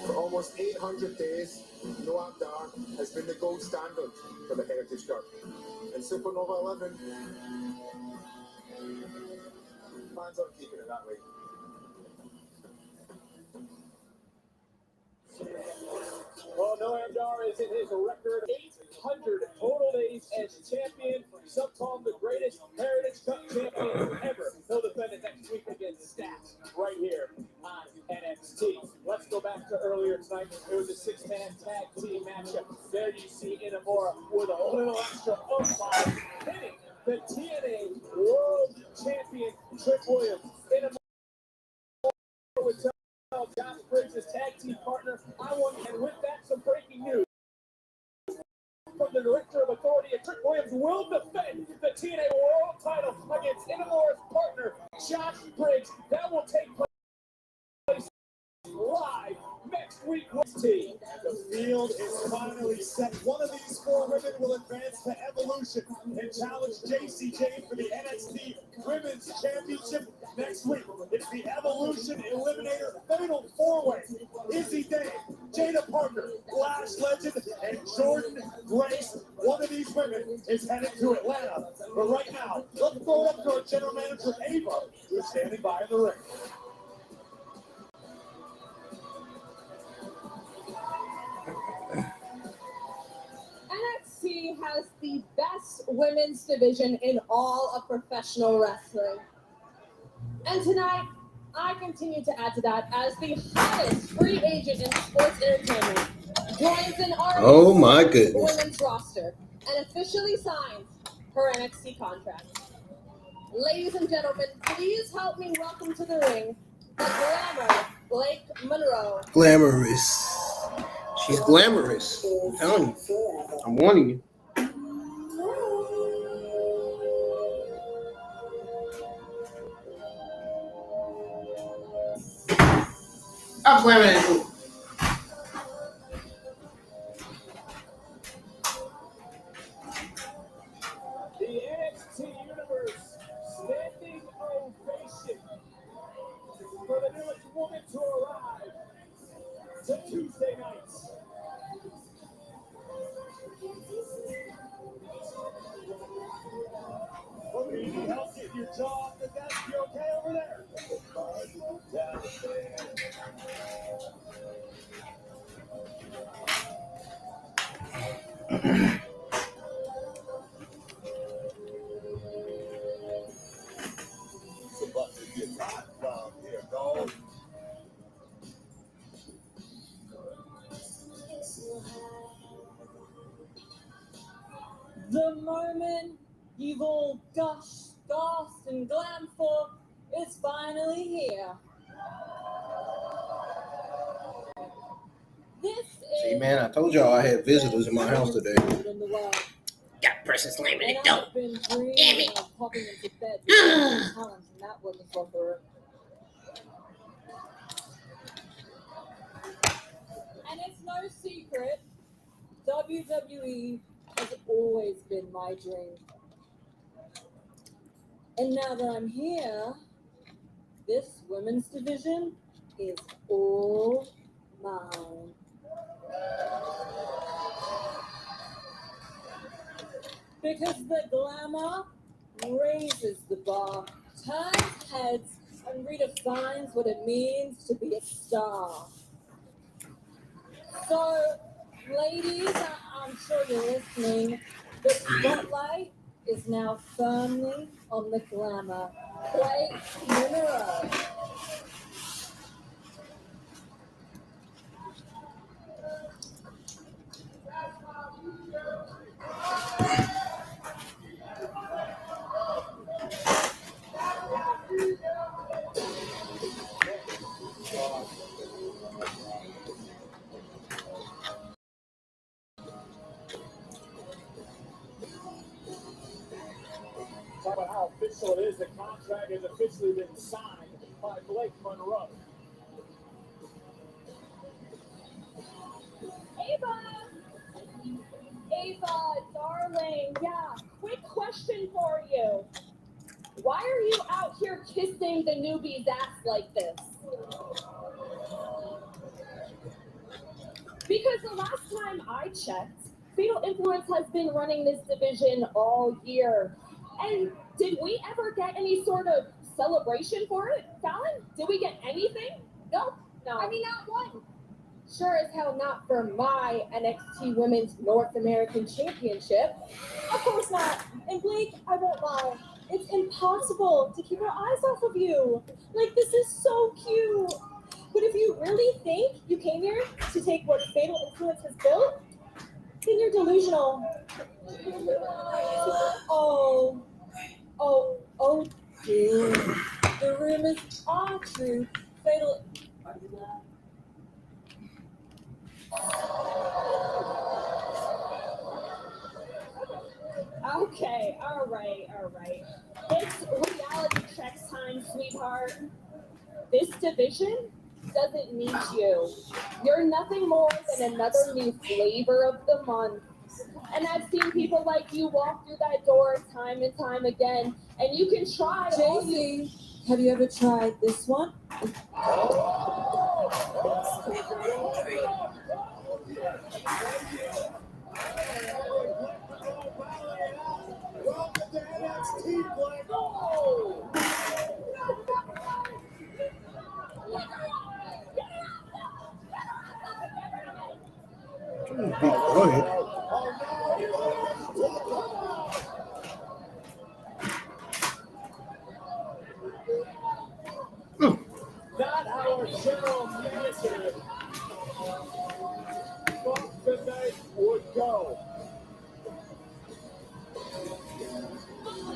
Speaker 5: For almost 800 days, Noam Dar has been the gold standard for the Heritage Cup. And Supernova 11 plans on keeping it that way.
Speaker 8: Well, Noam Dar is in his record 800 total days as champion. Some call him the greatest Heritage Cup champion ever. He'll defend it next week against Stats right here on NXT. Let's go back to earlier tonight. It was a 6-man tag team matchup. There you see Inamura with a little extra umpire hitting the TNA World Champion Trick Williams. Inamura would tell Josh Briggs, his tag team partner, I want, and with that, some breaking news from the Director of Authority, Trick Williams will defend the TNA World title against Inamura's partner, Josh Briggs. That will take place live next week with T.
Speaker 2: The field is finally set. One of these 4 women will advance to Evolution and challenge JC Jane for the NXT Women's Championship next week. It's the Evolution Eliminator Fatal 4-Way. Izzy Day, Jada Parker, Flash Legend, and Jordan Grace. One of these women is headed to Atlanta. But right now, let's throw it up to our General Manager, Ava, who's standing by in the ring.
Speaker 12: NXT has the best women's division in all of professional wrestling. And tonight, I continue to add to that as the hottest free agent in sports entertainment joins an
Speaker 1: Oh my goodness.
Speaker 12: women's roster and officially signs her NXT contract. Ladies and gentlemen, please help me welcome to the ring the glamour Blake Monroe.
Speaker 1: Glamorous. She's glamorous. I'm telling you. I'm warning you. I'm glamorous.
Speaker 8: The NXT Universe standing ovation for the newest woman to arrive to Tuesday nights.
Speaker 2: Hope you need help getting your jaw off the desk. You okay over there? Down there. It's about to get hot down here, dog.
Speaker 12: The moment you've all gushed, gasped, and glammed for is finally here. This
Speaker 1: See,
Speaker 12: is
Speaker 1: man, I told y'all I had visitors in my house today.
Speaker 12: in the world.
Speaker 1: Got person slamming the
Speaker 12: And
Speaker 1: door.
Speaker 12: I've been dreaming of popping into bed with the talent in that women's locker room. And it's no secret, WWE has always been my dream. And now that I'm here, this women's division is all mine. Because the glamour raises the bar, turns heads, and redefines what it means to be a star. So, ladies, I'm sure you're listening, the spotlight is now firmly on the glamour. Blake Monroe.
Speaker 8: Talk about how official it is. The contract has officially been signed by Blake Monroe.
Speaker 12: Ava, darling, yeah, quick question for you. Why are you out here kissing the newbie's ass like this? Because the last time I checked, Fatal Influence has been running this division all year. And did we ever get any sort of celebration for it, Fallon? Did we get anything? Nope. No. I mean, not one. Sure as hell not for my NXT Women's North American Championship. Of course not. And Blake, I won't lie, it's impossible to keep our eyes off of you. Like, this is so cute. But if you really think you came here to take what Fatal Influence has built, then you're delusional. Oh, dear. The rumors are true. Fatal. Okay, all right. It's reality check time, sweetheart. This division doesn't need you. You're nothing more than another new flavor of the month. And I've seen people like you walk through that door time and time again, and you can try all you...
Speaker 15: Have you ever tried this one?
Speaker 2: Welcome to NXT, Blake.
Speaker 8: Not our general manager thought the night would go.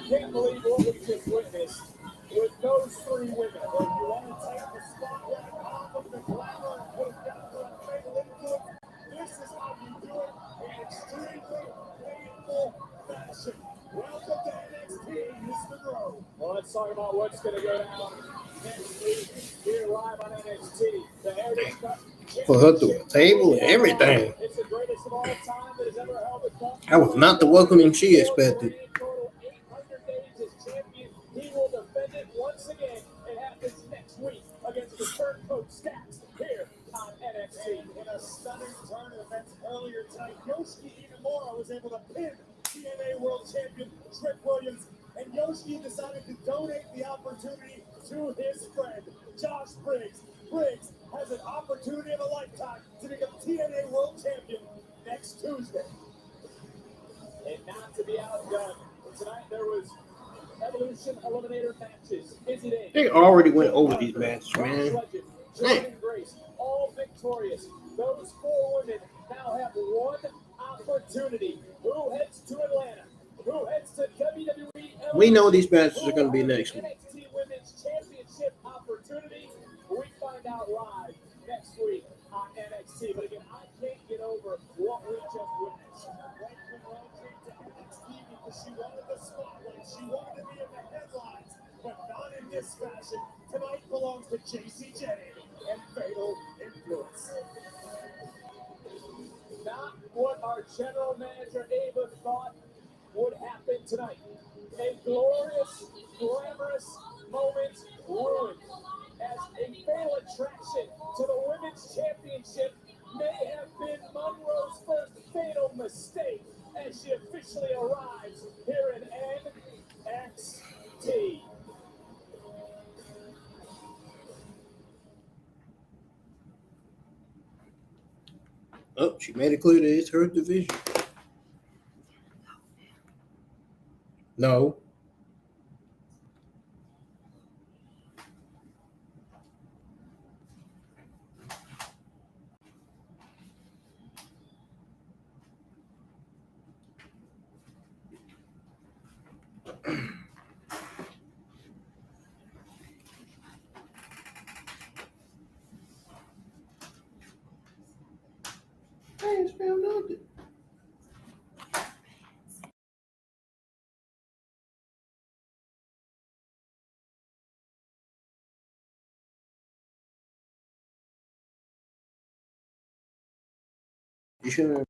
Speaker 8: Can't believe what we just witnessed with those three women. If you want to take the spotlight off of the glamour and put it down for a Fatal Influence, this is how you do it in extremely painful fashion. Welcome to NXT, Miss Monroe. Well, let's talk about what's going to go down next week here live on NXT. The Heritage Cup.
Speaker 1: For her through the table and everything.
Speaker 8: It's the greatest of all time that has ever held the cup.
Speaker 1: That was not the welcoming she expected.
Speaker 8: Total 800 days as champion. He will defend it once again. It happens next week against the Turncoat Stacks here on NXT. In a stunning turn of events earlier tonight, Yoshi Inamura was able to pin TNA World Champion Trick Williams, and Yoshi decided to donate the opportunity to his friend, Josh Briggs. Briggs has an opportunity of a lifetime to become TNA World Champion next Tuesday. And not to be outdone, tonight there was Evolution Eliminator matches. Izzy Day.
Speaker 1: They already went over these matches, man.
Speaker 8: Jordan Grace, all victorious. Those four women now have one opportunity. Who heads to Atlanta? Who heads to WWE?
Speaker 1: We know these matches are going to be next week.
Speaker 8: NXT Women's Championship opportunity. We find out live next week on NXT. But again, I can't get over what we just witnessed. Blake Monroe came to NXT because she wanted the spotlight. She wanted to be in the headlines, but not in this fashion. Tonight belongs to JC Jennings and Fatal Influence. Not what our general manager Ava thought would happen tonight. A glorious, glamorous moment ruined as a fatal attraction to the Women's Championship may have been Monroe's first fatal mistake as she officially arrives here in NXT.
Speaker 1: Oh, she made it clear that it's her division. No. Hell nothing. You shouldn't.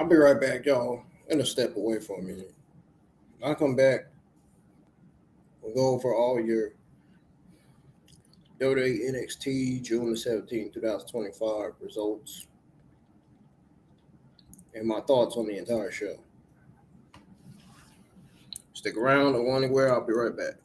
Speaker 1: I'll be right back, y'all. I'm gonna step away for a minute. I'll come back. We'll go over all your WWE NXT June the 17th, 2025 results and my thoughts on the entire show. Stick around, don't go anywhere. I'll be right back.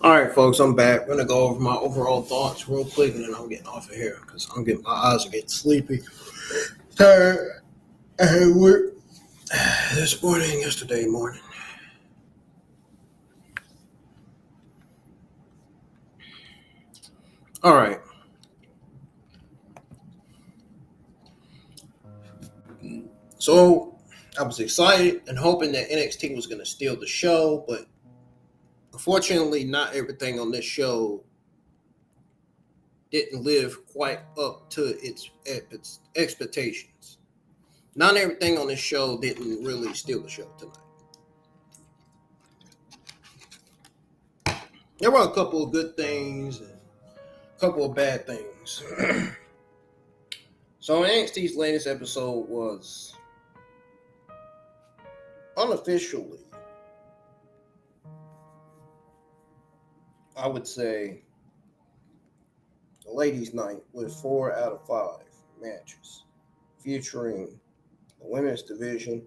Speaker 1: All right, folks, I'm back. I'm gonna go over my overall thoughts real quick, and then I'm getting off of here because my eyes are getting sleepy. Tired. I had work this morning, yesterday morning. All right. So I was excited and hoping that NXT was going to steal the show, but unfortunately, not everything on this show didn't live quite up to its expectations. Not everything on this show didn't really steal the show tonight. There were a couple of good things and a couple of bad things. So NXT's latest episode was unofficially, I would say, the ladies' night with 4 out of 5 matches featuring the women's division,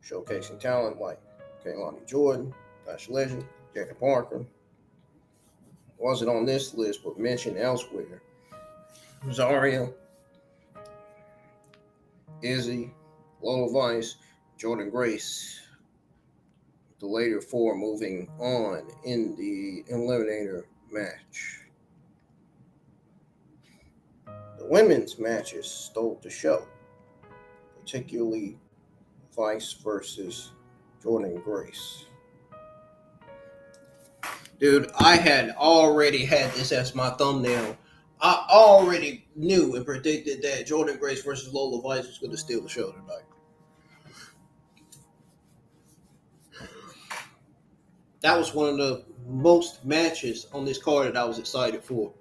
Speaker 1: showcasing talent like Kaylani Jordan, Lash Legend, Jada Parker. Wasn't on this list, but mentioned elsewhere. Zarya, Izzy, Lola Vice, Jordan Grace. The later 4 moving on in the Eliminator match. The women's matches stole the show, particularly Vice versus Jordan Grace. Dude, I had already had this as my thumbnail. I already knew and predicted that Jordan Grace versus Lola Vice was going to steal the show tonight. That was one of the most matches on this card that I was excited for.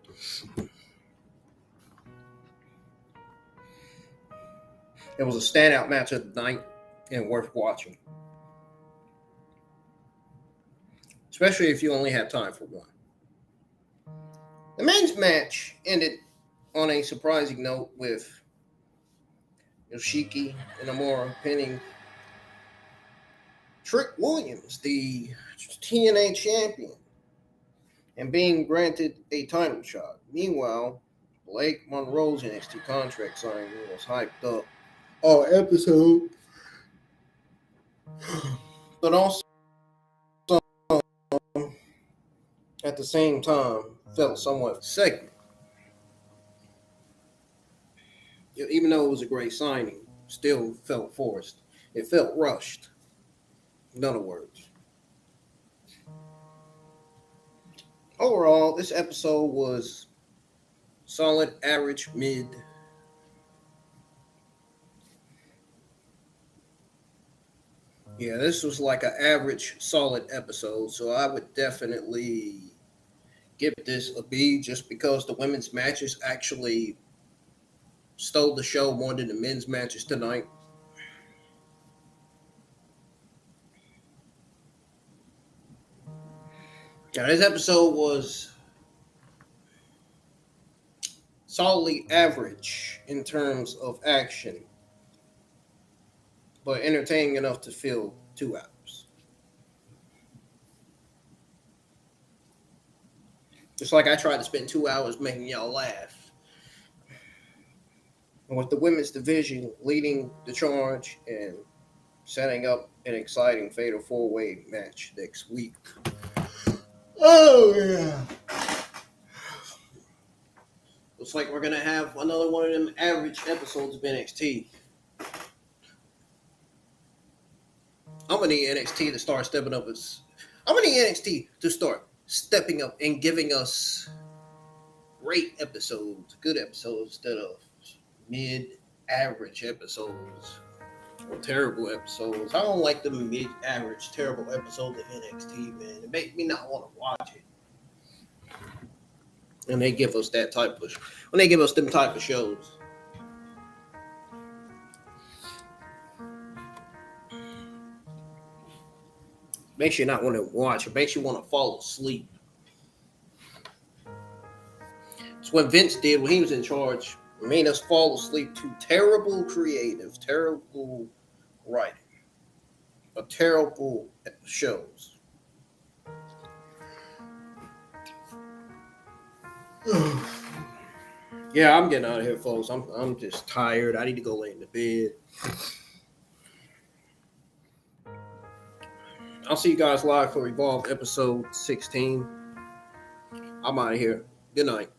Speaker 1: It was a standout match of the night and worth watching. Especially if you only have time for one. The men's match ended on a surprising note with Yoshiki and Amora pinning Trick Williams, the TNA champion, and being granted a title shot. Meanwhile, Blake Monroe's NXT contract signing was hyped up all episode, but also at the same time felt somewhat segment. Even though it was a great signing, still felt forced. It felt rushed. In other words. Overall, this episode was solid, average, mid. Yeah, this was like an average, solid episode, so I would definitely give this a B just because the women's matches actually stole the show more than the men's matches tonight. Now, this episode was solidly average in terms of action, but entertaining enough to fill 2 hours. Just like I tried to spend 2 hours making y'all laugh. And with the women's division leading the charge and setting up an exciting Fatal 4-Way match next week. Oh, yeah. Looks like we're going to have another one of them average episodes of NXT. I'm going to need NXT to start stepping up. I'm going to need NXT to start stepping up and giving us great episodes, good episodes, instead of mid-average episodes or terrible episodes. I don't like the mid-average, terrible episodes of NXT, man. It makes me not want to watch it. And they give us that type of, when they give us them type of shows. Makes you not want to watch. It makes you want to fall asleep. It's what Vince did when he was in charge. It made us fall asleep to terrible creative, terrible writing, but terrible shows. Yeah, I'm getting out of here, folks. I'm just tired. I need to go lay in the bed. I'll see you guys live for Evolve episode 16. I'm out of here. Good night.